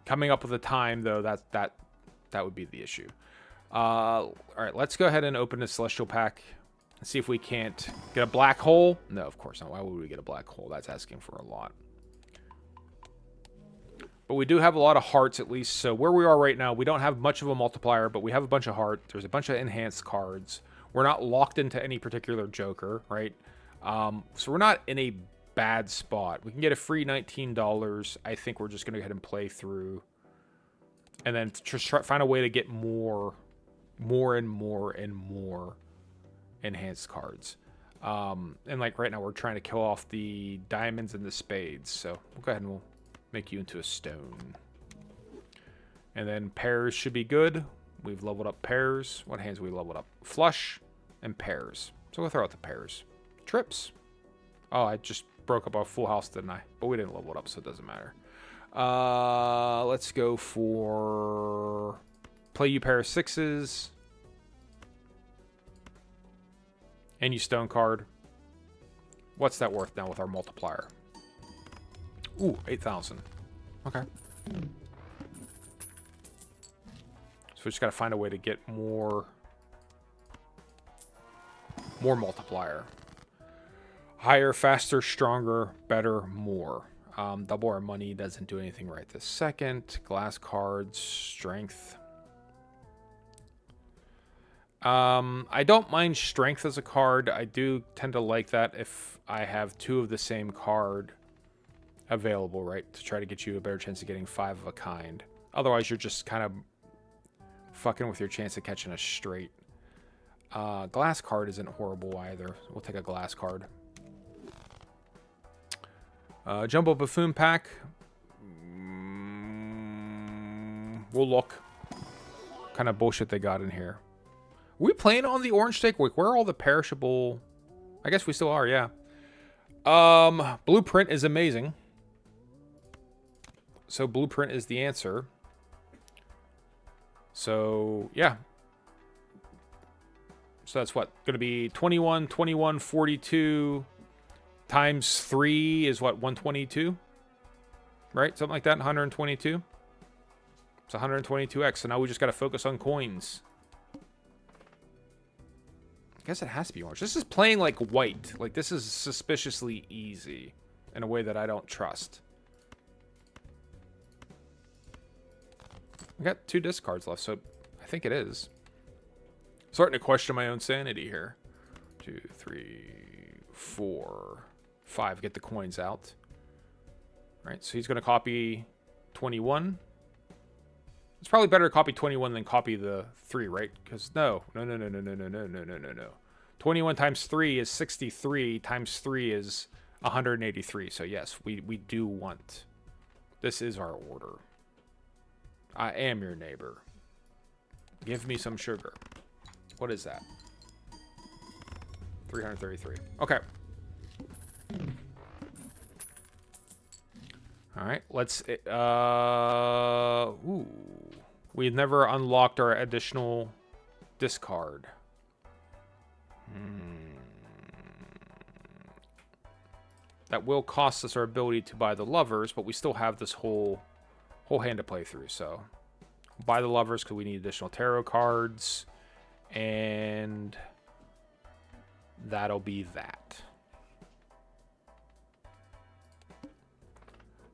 Coming up with the time though, that would be the issue. All right, let's go ahead and open the Celestial Pack and see if we can't get a black hole. No, of course not. Why would we get a black hole? That's asking for a lot. But we do have a lot of hearts at least. So where we are right now, we don't have much of a multiplier, but we have a bunch of heart. There's a bunch of enhanced cards. We're not locked into any particular Joker, right? So we're not in a bad spot. We can get a free $19. I think we're just going to go ahead and play through. And then just find a way to get more and more enhanced cards. And like right now, we're trying to kill off the diamonds and the spades. So we'll go ahead and we'll make you into a stone. And then pairs should be good. We've leveled up pairs. What hands we leveled up? Flush and pairs. So we'll throw out the pairs. Trips. Oh, I just broke up our full house, didn't I? But we didn't level it up, so it doesn't matter. Let's go for play you pair of 6s. And you stone card. What's that worth now with our multiplier? Ooh, 8,000. Okay. So we just got to find a way to get more multiplier. Higher, faster, stronger, better, more. Double our money doesn't do anything right this second. Glass cards, strength. I don't mind strength as a card. I do tend to like that if I have 2 of the same card available, right? To try to get you a better chance of getting 5 of a kind. Otherwise, you're just kind of fucking with your chance of catching a straight. Glass card isn't horrible either. We'll take a glass card. Jumbo Buffoon pack. We'll look. What kind of bullshit they got in here. Are we playing on the orange stake? Wait, where are all the perishable? I guess we still are, yeah. Blueprint is amazing. So Blueprint is the answer. So, yeah. So that's what? Going to be 21, 21, 42 times 3 is what? 122? Right? Something like that, 122. It's 122x. So now we just got to focus on coins. I guess it has to be orange. This is playing like white. Like, this is suspiciously easy in a way that I don't trust. I got 2 discards left, so I think it is. Starting to question my own sanity here. 2, 3, 4, 5. Get the coins out. Right, so he's going to copy 21. It's probably better to copy 21 than copy the 3, right? Because no. 21 times 3 is 63. Times 3 is 183. So yes, we do want. This is our order. I am your neighbor. Give me some sugar. What is that? 333. Okay. All right, let's. Ooh, we've never unlocked our additional discard. That will cost us our ability to buy the lovers, but we still have this whole hand to play through. So, buy the lovers because we need additional tarot cards, and that'll be that.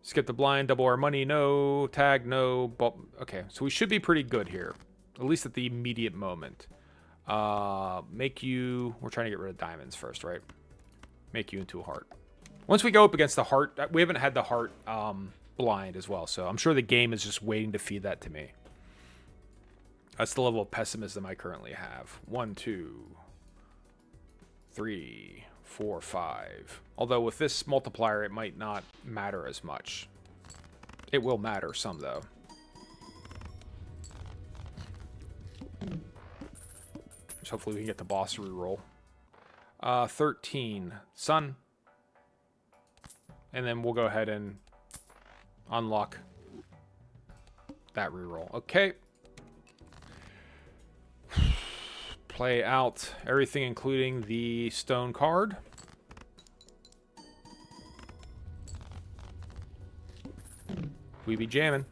Skip the blind, double our money, no. Tag, no. Okay, so we should be pretty good here. At least at the immediate moment. Make you... We're trying to get rid of diamonds first, right? Make you into a heart. Once we go up against the heart... We haven't had the heart blind as well, so I'm sure the game is just waiting to feed that to me. That's the level of pessimism I currently have. 1, 2, 3... 4, 5. Although with this multiplier, it might not matter as much. It will matter some, though. Just hopefully we can get the boss reroll. 13. Sun. And then we'll go ahead and unlock that reroll. Okay. Play out everything, including the stone card. We be jamming.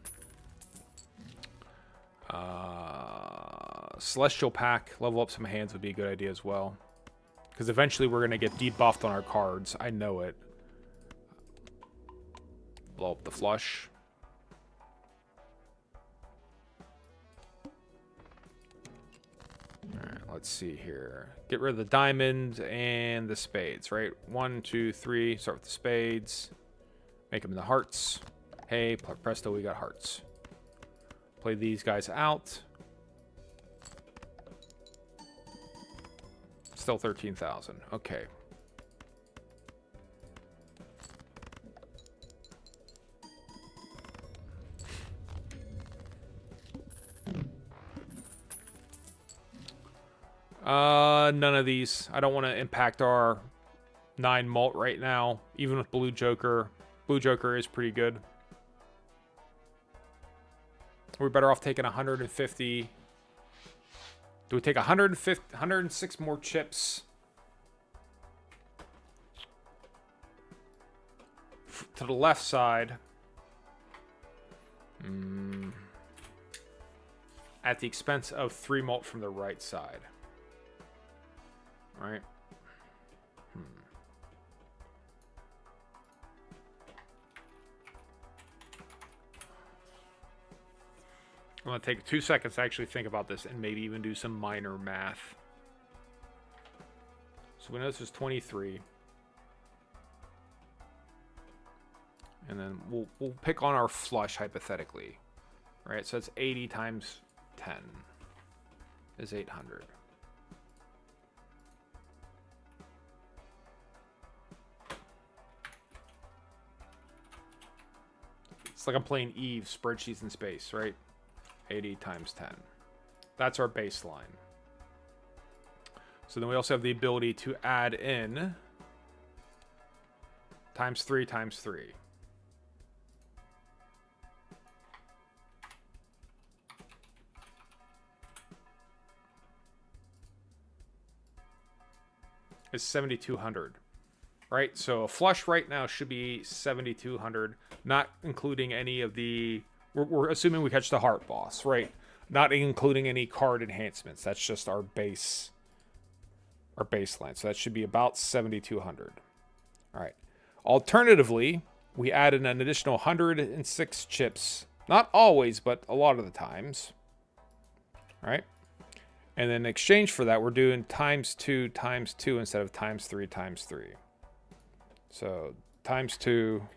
Celestial pack, level up some hands would be a good idea as well. Because eventually we're going to get debuffed on our cards. I know it. Blow up the flush. Alright, let's see here. Get rid of the diamond and the spades, right? 1, 2, 3. Start with the spades. Make them the hearts. Hey, presto, we got hearts. Play these guys out. Still 13,000. Okay. None of these. I don't want to impact our 9 malt right now. Even with Blue Joker. Blue Joker is pretty good. We're better off taking 150. Do we take 150, 106 more chips to the left side at the expense of 3 malt from the right side? All right. I'm going to take 2 seconds to actually think about this and maybe even do some minor math. So we know this is 23. And then we'll pick on our flush hypothetically. Right? So that's 80 times 10 is 800. It's like I'm playing Eve, spreadsheets in space, right? 80 times 10. That's our baseline. So then we also have the ability to add in times 3 times 3. Is 7,200. Right? So a flush right now should be 7,200, not including any of the... We're assuming we catch the heart boss, right? Not including any card enhancements. That's just our base, our baseline. So that should be about 7,200. All right. Alternatively, we add in an additional 106 chips. Not always, but a lot of the times. All right. And then in exchange for that, we're doing times 2 times 2 instead of times 3 times 3. So times 2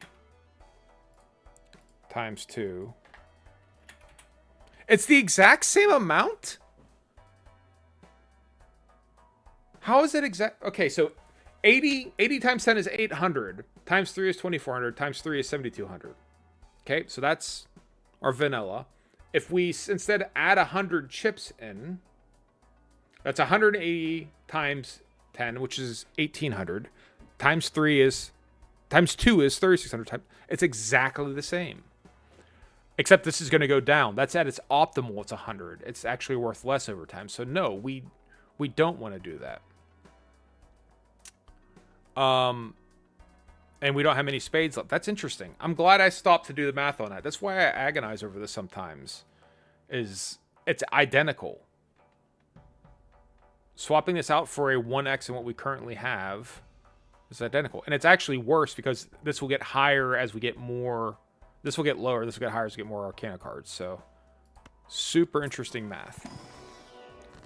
times 2. It's the exact same amount? How is it exact? Okay, so 80 times 10 is 800. Times 3 is 2,400. Times 3 is 7,200. Okay, so that's our vanilla. If we instead add 100 chips in, that's 180 times 10, which is 1,800. Times 2 is 3,600. It's exactly the same. Except this is going to go down. That's at its optimal. It's 100. It's actually worth less over time. So no, we don't want to do that. And we don't have many spades left. That's interesting. I'm glad I stopped to do the math on that. That's why I agonize over this sometimes. It's identical. Swapping this out for a 1x in what we currently have is identical. And it's actually worse because this will get higher as we get more... This will get lower. This will get higher as we get more Arcana cards. So, super interesting math.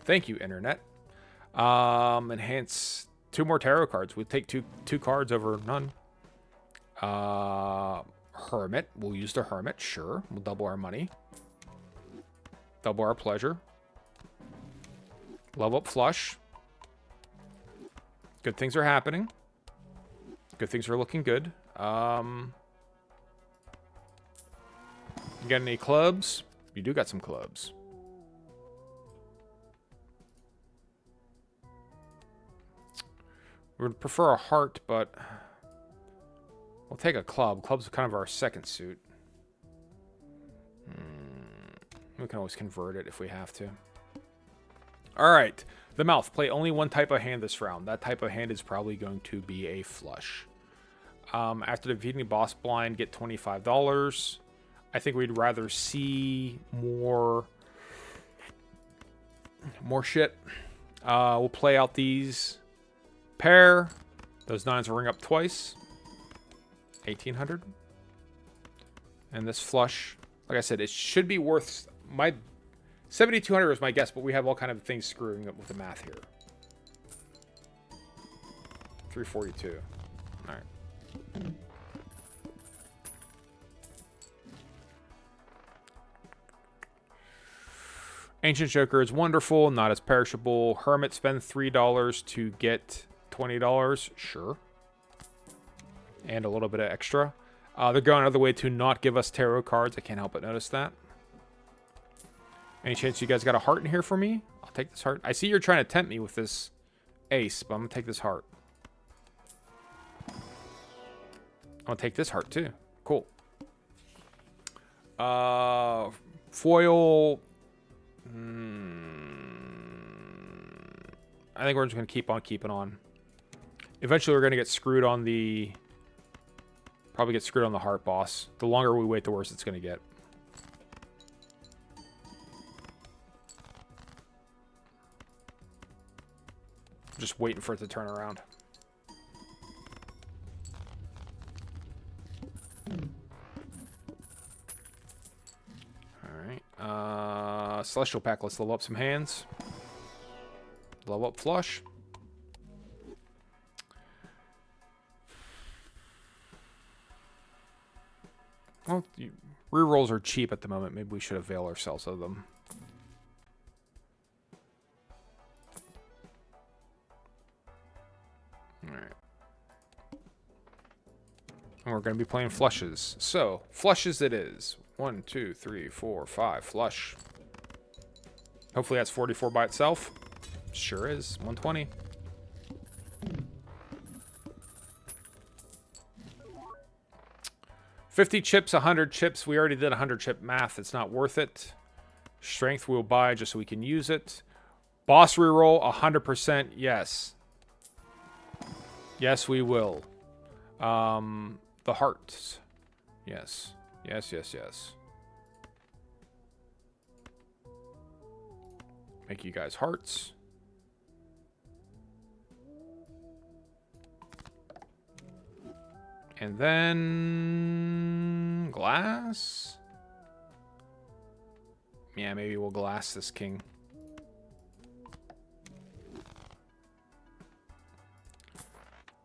Thank you, Internet. Enhance 2 more tarot cards. We'll take two cards over none. Hermit. We'll use the Hermit. Sure. We'll double our money. Double our pleasure. Level up flush. Good things are happening. Good things are looking good. You got any clubs? You do got some clubs. We would prefer a heart, but we'll take a club. Club's kind of our second suit. We can always convert it if we have to. All right. The mouth. Play only one type of hand this round. That type of hand is probably going to be a flush. After defeating the boss blind, get $25. I think we'd rather see more shit. We'll play out these pair. Those 9s will ring up twice. 1,800. And this flush, like I said, it should be worth... My 7,200 is my guess, but we have all kind of things screwing up with the math here. 342. All right. Ancient Joker is wonderful, not as perishable. Hermit, spend $3 to get $20. Sure. And a little bit of extra. They're going out of the way to not give us tarot cards. I can't help but notice that. Any chance you guys got a heart in here for me? I'll take this heart. I see you're trying to tempt me with this ace, but I'm going to take this heart. I'm going to take this heart too. Cool. Foil. I think we're just going to keep on keeping on. Eventually, we're going to get screwed on the... Probably get screwed on the heart boss. The longer we wait, the worse it's going to get. Just waiting for it to turn around. Alright. Celestial Pack. Let's level up some hands. Level up flush. Well, rerolls are cheap at the moment. Maybe we should avail ourselves of them. Alright. And we're going to be playing flushes. So, flushes it is. 1, 2, 3, 4, 5. Flush. Hopefully that's 44 by itself. Sure is. 120. $50 chips, 100 chips. We already did 100 chip math. It's not worth it. Strength we'll buy just so we can use it. Boss reroll, 100%. Yes. Yes, we will. The hearts. Yes. Yes, yes, yes. Make you guys hearts. And then... glass? Yeah, maybe we'll glass this king.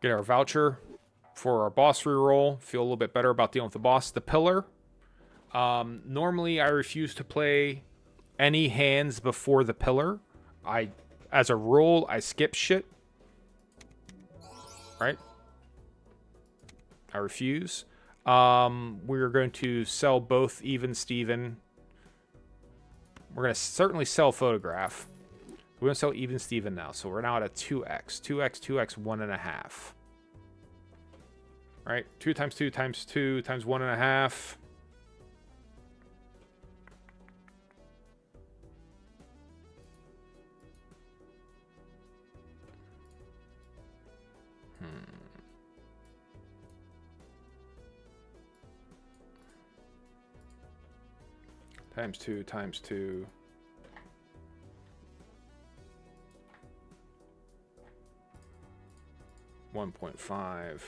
Get our voucher for our boss reroll. Feel a little bit better about dealing with the boss. The pillar. Normally, I refuse to play any hands before the pillar. As a rule, I skip shit. Right? I refuse. We're going to sell both Even Steven. We're going to certainly sell Photograph. We're going to sell Even Steven now. So we're now at a 2x. 2x, 2x, 1.5. Right? 2 times 2 times 2 times 1.5. Times 2 times 2. $1.5.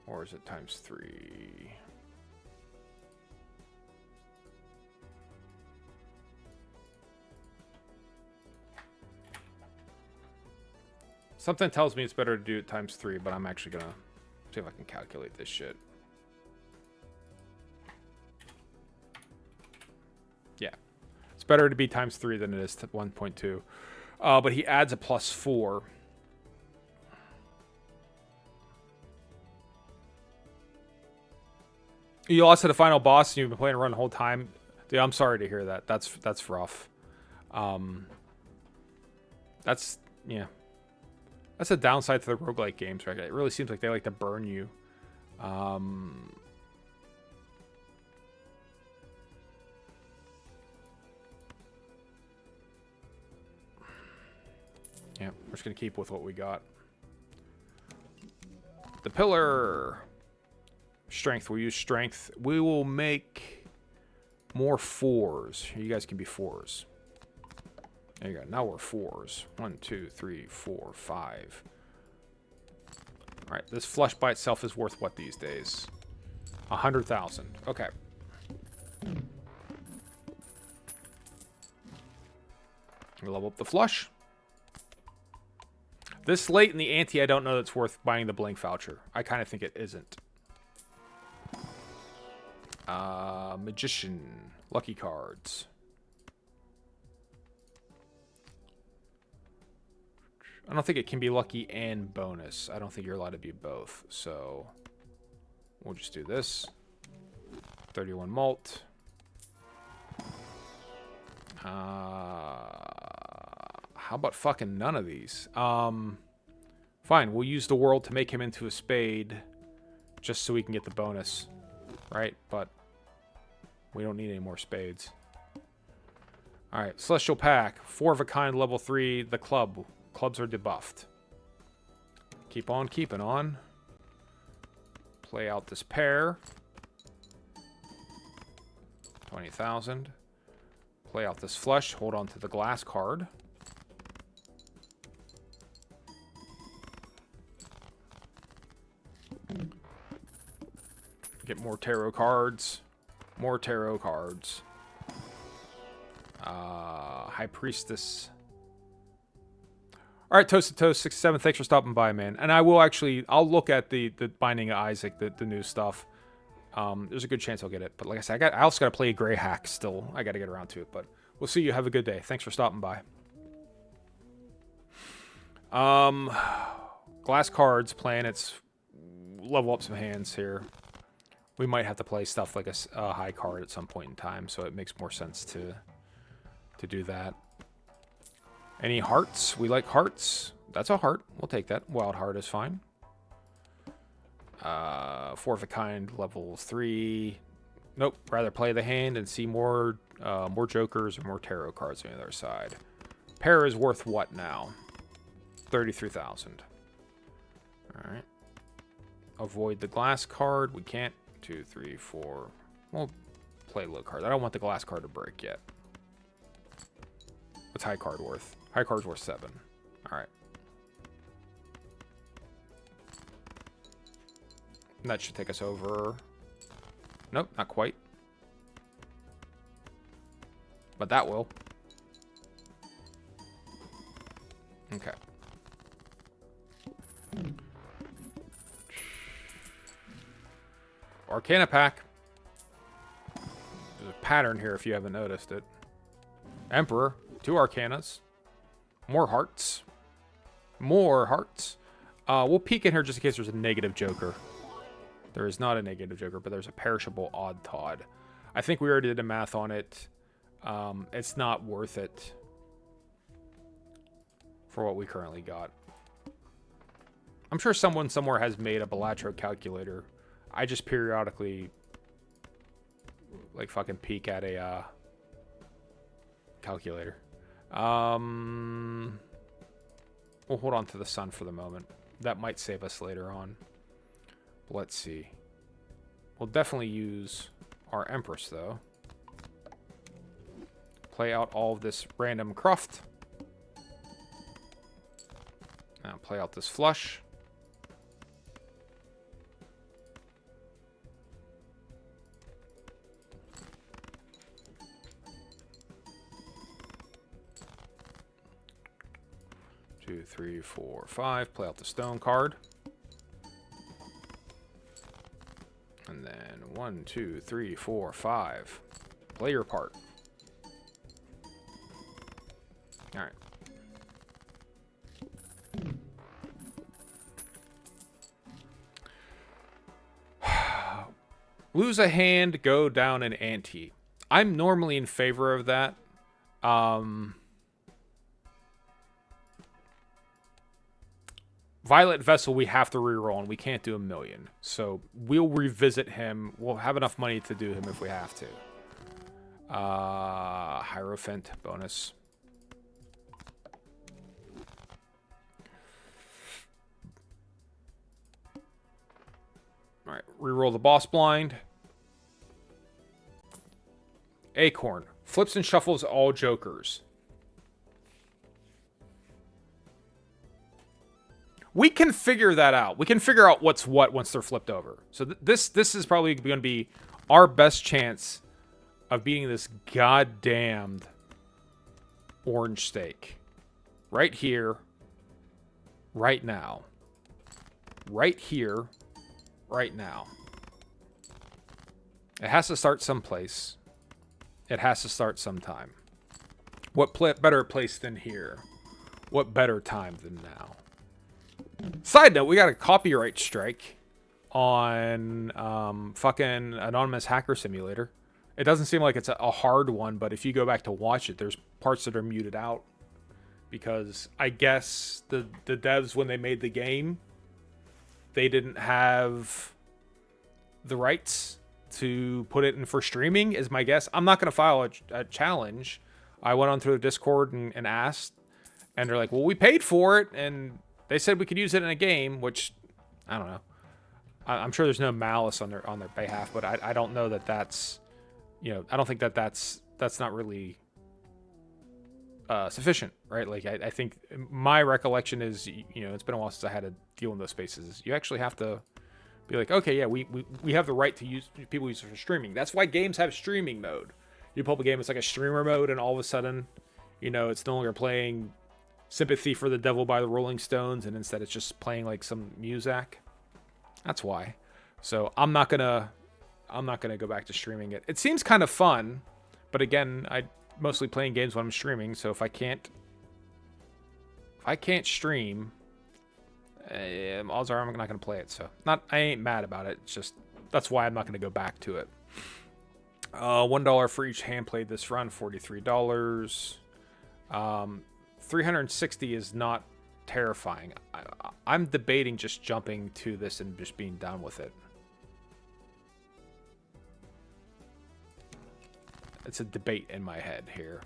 Or is it times 3? Something tells me it's better to do it times 3, but I'm actually gonna see if I can calculate this shit. Yeah. It's better to be times 3 than it is to 1.2. But he adds a +4. You lost to the final boss and you've been playing around the whole time. Dude, I'm sorry to hear that. That's rough. That's, yeah. That's a downside to the roguelike games, right? It really seems like they like to burn you. Yeah, we're just going to keep with what we got. The pillar. Strength. We'll use strength. We will make more 4s. You guys can be 4s. There you go. Now we're 4s. 1, 2, 3, 4, 5. Alright, this flush by itself is worth what these days? 100,000. Okay. We level up the flush. This late in the ante, I don't know that's worth buying the Blink voucher. I kind of think it isn't. Magician. Lucky cards. I don't think it can be lucky and bonus. I don't think you're allowed to be both. So we'll just do this. 31 malt. How about fucking none of these? Fine, we'll use the world to make him into a spade just so we can get the bonus, right? But we don't need any more spades. All right, Celestial Pack, 4 of a kind, level 3, the club. Clubs are debuffed. Keep on keeping on. Play out this pair. 20,000. Play out this flush, hold on to the glass card. Get more tarot cards. More tarot cards. High Priestess. All right, Toast to Toast 67. Thanks for stopping by, man. And I will I'll look at the Binding of Isaac, the new stuff. There's a good chance I'll get it. But like I said, I also got to play Grey Hack still. I got to get around to it. But we'll see you. Have a good day. Thanks for stopping by. Glass cards, planets. Level up some hands here. We might have to play stuff like a high card at some point in time, so it makes more sense to do that. Any hearts? We like hearts. That's a heart. We'll take that. Wild heart is fine. 4 of a kind, level 3. Nope. Rather play the hand and see more jokers or more tarot cards on the other side. Pair is worth what now? 33,000. All right. Avoid the glass card. We can't. 2, 3, 4. We'll play low card. I don't want the glass card to break yet. What's high card worth? High card's worth 7. All right. And that should take us over. Nope, not quite. But that will. Okay. Arcana pack. There's a pattern here if you haven't noticed it. Emperor. 2 Arcanas. More hearts. More hearts. We'll peek in here just in case there's a negative joker. There is not a negative joker, but there's a perishable odd Todd. I think we already did the math on it. It's not worth it for what we currently got. I'm sure someone somewhere has made a Balatro calculator. I just periodically like fucking peek at a calculator. We'll hold on to the sun for the moment. That might save us later on. Let's see. We'll definitely use our Empress, though. Play out all of this random cruft. Now play out this flush. Two, 3, 4, 5. Play out the stone card. And then 1, 2, 3, 4, 5. Play your part. All right. Lose a hand, go down an ante. I'm normally in favor of that. Violet Vessel we have to reroll, and we can't do 1,000,000. So we'll revisit him. We'll have enough money to do him if we have to. Hierophant bonus. All right, reroll the boss blind. Acorn. Flips and shuffles all jokers. We can figure that out. We can figure out what's what once they're flipped over. So this is probably going to be our best chance of beating this goddamned orange steak. Right here. Right now. Right here. Right now. It has to start someplace. It has to start sometime. What better place than here? What better time than now? Side note, we got a copyright strike on fucking Anonymous Hacker Simulator. It doesn't seem like it's a hard one, but if you go back to watch it, there's parts that are muted out because I guess the devs, when they made the game, they didn't have the rights to put it in for streaming, is my guess. I'm not going to file a challenge. I went on through the Discord and asked, and they're like, well, we paid for it, and they said we could use it in a game, which, I don't know. I'm sure there's no malice on their behalf, but I don't know that that's, you know, I don't think that's not really sufficient, right? Like, I think my recollection is, you know, it's been a while since I had to deal in those spaces. You actually have to be like, okay, yeah, we have the right to use, people use it for streaming. That's why games have streaming mode. You pull up a game, it's like a streamer mode, and all of a sudden, you know, it's no longer playing Sympathy for the Devil by the Rolling Stones, and instead it's just playing like some music. That's why. So I'm not gonna go back to streaming it. It seems kind of fun, but again, I mostly playing games when I'm streaming. So if I can't stream, odds are I'm not gonna play it. So I ain't mad about it. It's just that's why I'm not gonna go back to it. $1 for each hand played this run. $43. 360 is not terrifying. I'm debating just jumping to this and just being done with it. It's a debate in my head here.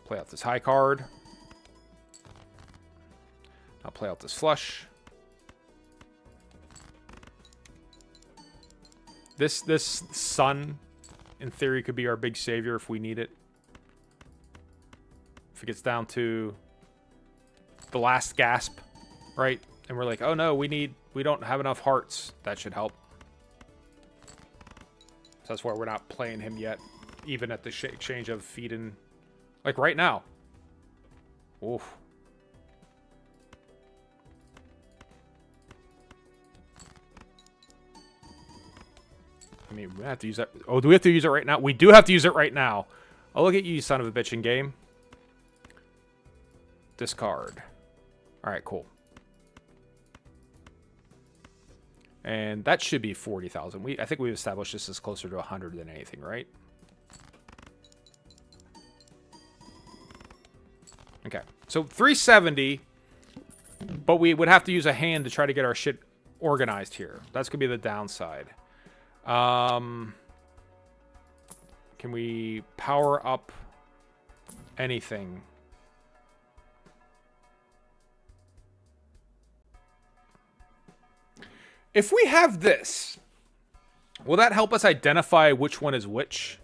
Play out this high card. I'll play out this flush. This sun, in theory, could be our big savior if we need it. If it gets down to the last gasp, right? And we're like, oh no, we don't have enough hearts. That should help. So that's why we're not playing him yet, even at the exchange of feed and, like right now. Oof. I mean, we have to use that. Oh, do we have to use it right now? We do have to use it right now. Oh, look at you, son of a bitch in game. Discard. All right, cool. And that should be 40,000. I think we've established this is closer to 100 than anything, right? Okay, so 370, but we would have to use a hand to try to get our shit organized here. That's gonna be the downside. Can we power up anything? If we have this, will that help us identify which one is which?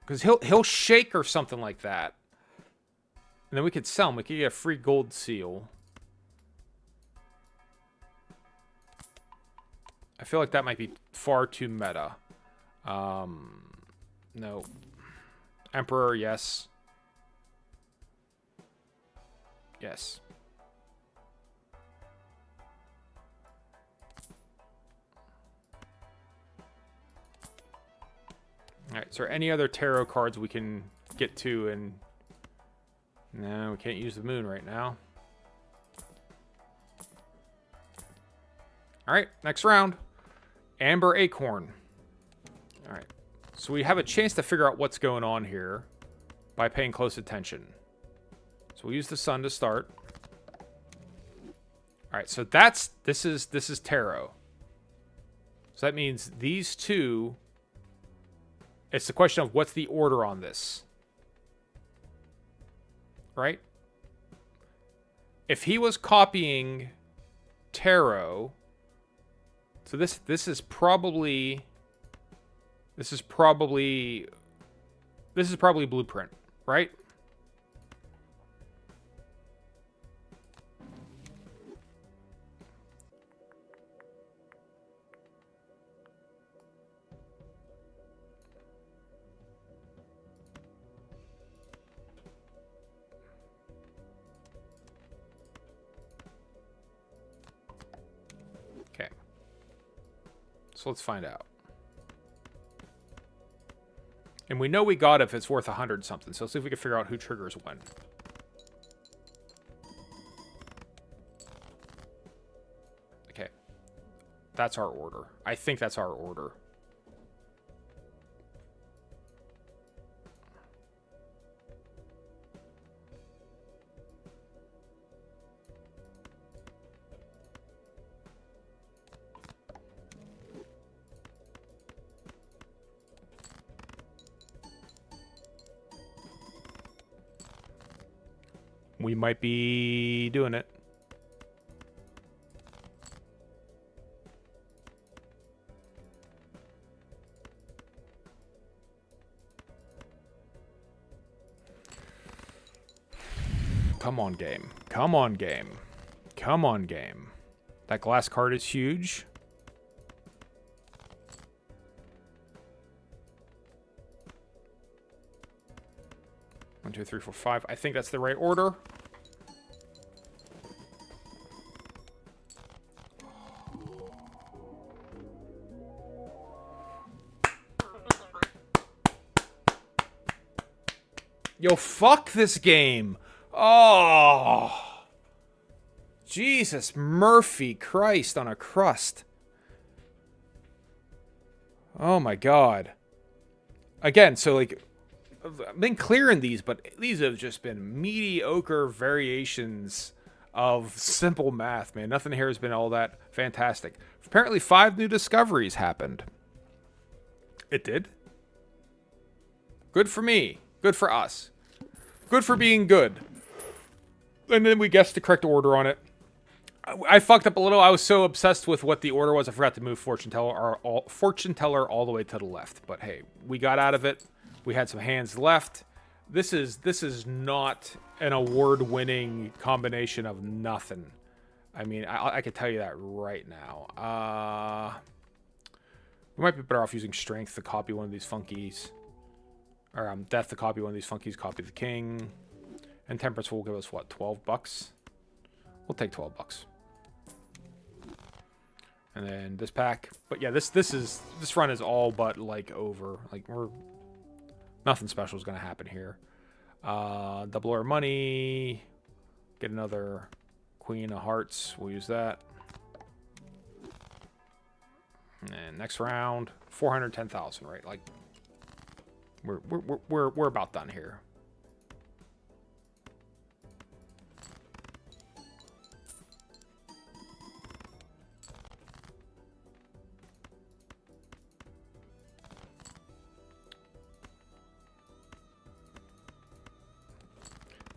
Because he'll shake or something like that. And then we could sell him. We could get a free gold seal. I feel like that might be far too meta. No. Emperor, yes. Yes. Alright, so are any other tarot cards we can get to? And no, we can't use the moon right now. Alright, next round. Amber Acorn. Alright, so we have a chance to figure out what's going on here by paying close attention. So we'll use the sun to start. Alright, so this is tarot. So that means these two, it's the question of what's the order on this. Right? If he was copying tarot, so this is probably blueprint, right? Okay. So let's find out. And we know we got it if it's worth 100 something. So let's see if we can figure out who triggers when. Okay. That's our order. I think that's our order. We might be doing it. Come on, game. Come on, game. Come on, game. That glass card is huge. One, two, three, four, five. I think that's the right order. Yo, fuck this game. Oh. Jesus, Murphy Christ on a crust. Oh my god. Again, so like, I've been clearing these, but these have just been mediocre variations of simple math, man. Nothing here has been all that fantastic. Apparently 5 new discoveries happened. It did. Good for me. Good for us. Good for being good. And then we guessed the correct order on it. I fucked up a little. I was so obsessed with what the order was, I forgot to move fortune teller all the way to the left. But hey, we got out of it. We had some hands left. This is not an award-winning combination of nothing. I mean, I could tell you that right now. We might be better off using strength to copy one of these funkies. Or death to copy one of these funkies. Copy the king. And temperance will give us what, 12 bucks? We'll take 12 bucks. And then this pack. But yeah, this run is all but like over. Like nothing special is gonna happen here. Double our money. Get another Queen of Hearts. We'll use that. And next round, 410,000, right? Like we're about done here.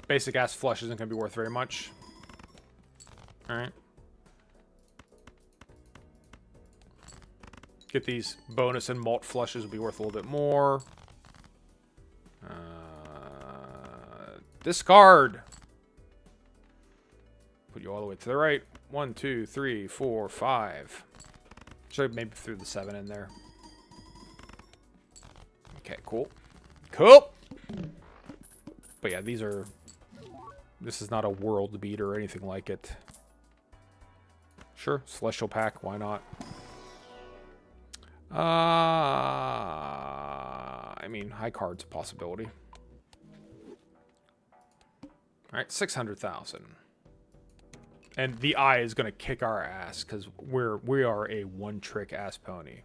Basic ass flush isn't going to be worth very much. Alright. Get these bonus and malt flushes will be worth a little bit more. Discard. Put you all the way to the right. 1, 2, 3, 4, 5. Should maybe threw the 7 in there. Okay, cool. Cool. But yeah, these are... This is not a world beater or anything like it. Sure, Celestial Pack, why not? I mean, high card's a possibility. Alright, 600,000. And the eye is going to kick our ass because we are a one-trick ass pony.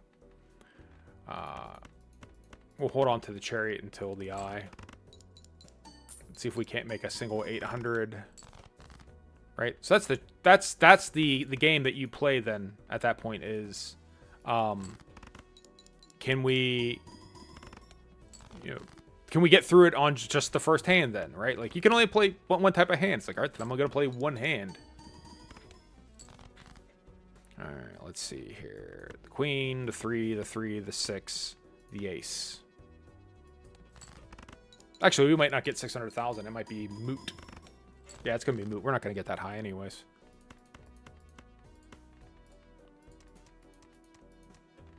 We'll hold on to the chariot until the eye. Let's see if we can't make a single 800. Right? So that's the game that you play then at that point is can we get through it on just the first hand then, right? Like you can only play one type of hand. It's like, all right, then I'm going to play one hand. All right, let's see here. The queen, the 3, the 3, the 6, the ace. Actually, we might not get 600,000. It might be moot. Yeah, it's going to be moot. We're not going to get that high anyways.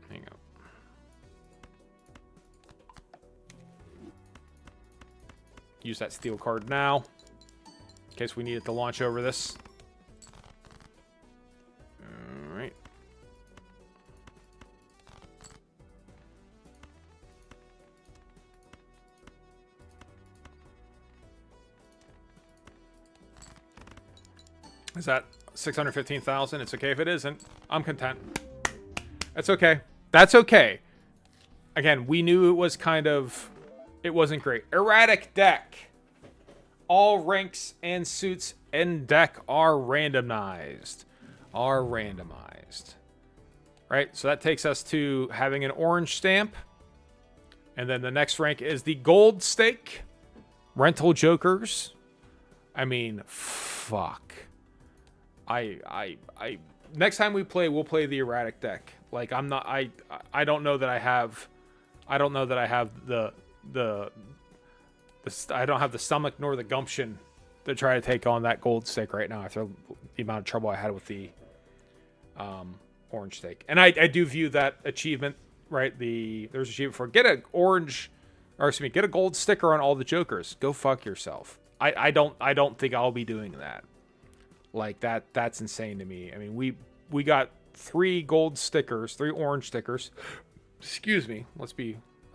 Hang on. Use that steel card now. In case we need it to launch over this. Alright. Is that 615,000? It's okay if it isn't. I'm content. That's okay. That's okay. Again, we knew it was kind of... It wasn't great. Erratic deck. All ranks and suits in deck are randomized. Right? So that takes us to having an orange stamp. And then the next rank is the gold stake. Rental jokers. I mean, fuck. I next time we play, we'll play the erratic deck. Like I'm not I don't know that I have I don't know that I have the I don't have the stomach nor the gumption to try to take on that gold stick right now after the amount of trouble I had with the orange stick. And I do view that achievement, right? There's an achievement for get a orange, or excuse me, get a gold sticker on all the jokers. Go fuck yourself. I don't think I'll be doing that. Like that's insane to me. I mean, we got 3 gold stickers, 3 orange stickers. Excuse me. Let's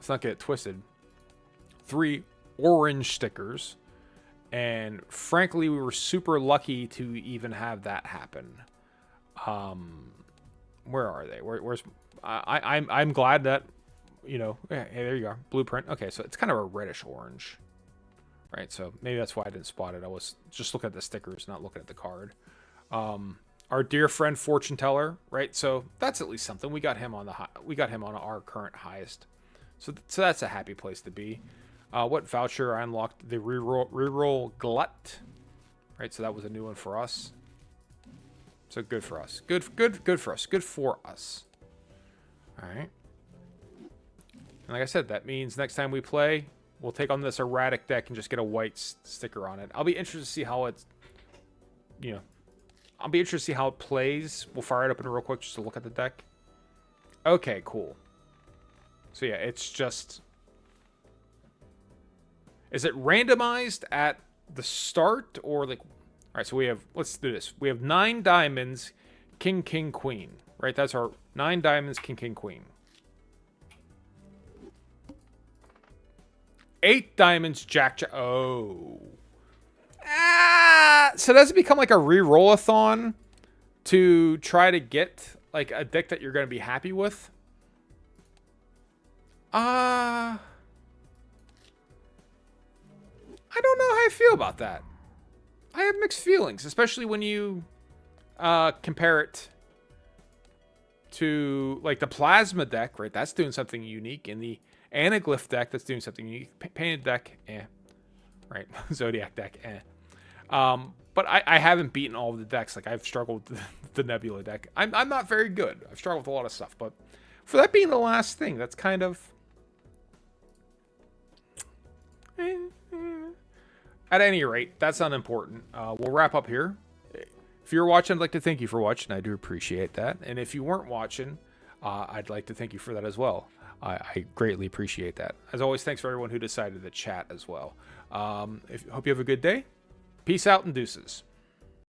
not get it twisted. 3 orange stickers, and frankly, we were super lucky to even have that happen. Where are they? Where's I'm glad that, you know, hey, there you are, blueprint. Okay, so it's kind of a reddish orange, right? So maybe that's why I didn't spot it. I was just looking at the stickers, not looking at the card. Our dear friend Fortune Teller, right? So that's at least something. We got him on our current highest. So that's a happy place to be. What voucher I unlocked? The reroll glut, right? So that was a new one for us. So good for us. Good for us. Good for us. All right. And like I said, that means next time we play, we'll take on this erratic deck and just get a white sticker on it. I'll be interested to see how it's, you know, I'll be interested to see how it plays. We'll fire it up in real quick just to look at the deck. Okay, cool. So yeah, it's just... Is it randomized at the start or like... All right, so we have... Let's do this. We have 9 diamonds, king, king, queen. Right, that's our 9 diamonds, king, king, queen. 8 diamonds, jack, jack. Oh. So does it become like a re-roll-a-thon to try to get like a deck that you're going to be happy with? I don't know how I feel about that. I have mixed feelings, especially when you compare it to like the plasma deck, right? That's doing something unique. In the anaglyph deck, that's doing something unique. Painted deck, right? Zodiac deck, but I haven't beaten all of the decks. Like I've struggled with the Nebula deck. I'm not very good. I've struggled with a lot of stuff, but for that being the last thing, that's kind of... At any rate, that's unimportant. We'll wrap up here. If you're watching, I'd like to thank you for watching. I do appreciate that. And if you weren't watching, I'd like to thank you for that as well. I greatly appreciate that. As always, thanks for everyone who decided to chat as well. Hope you have a good day. Peace out and deuces.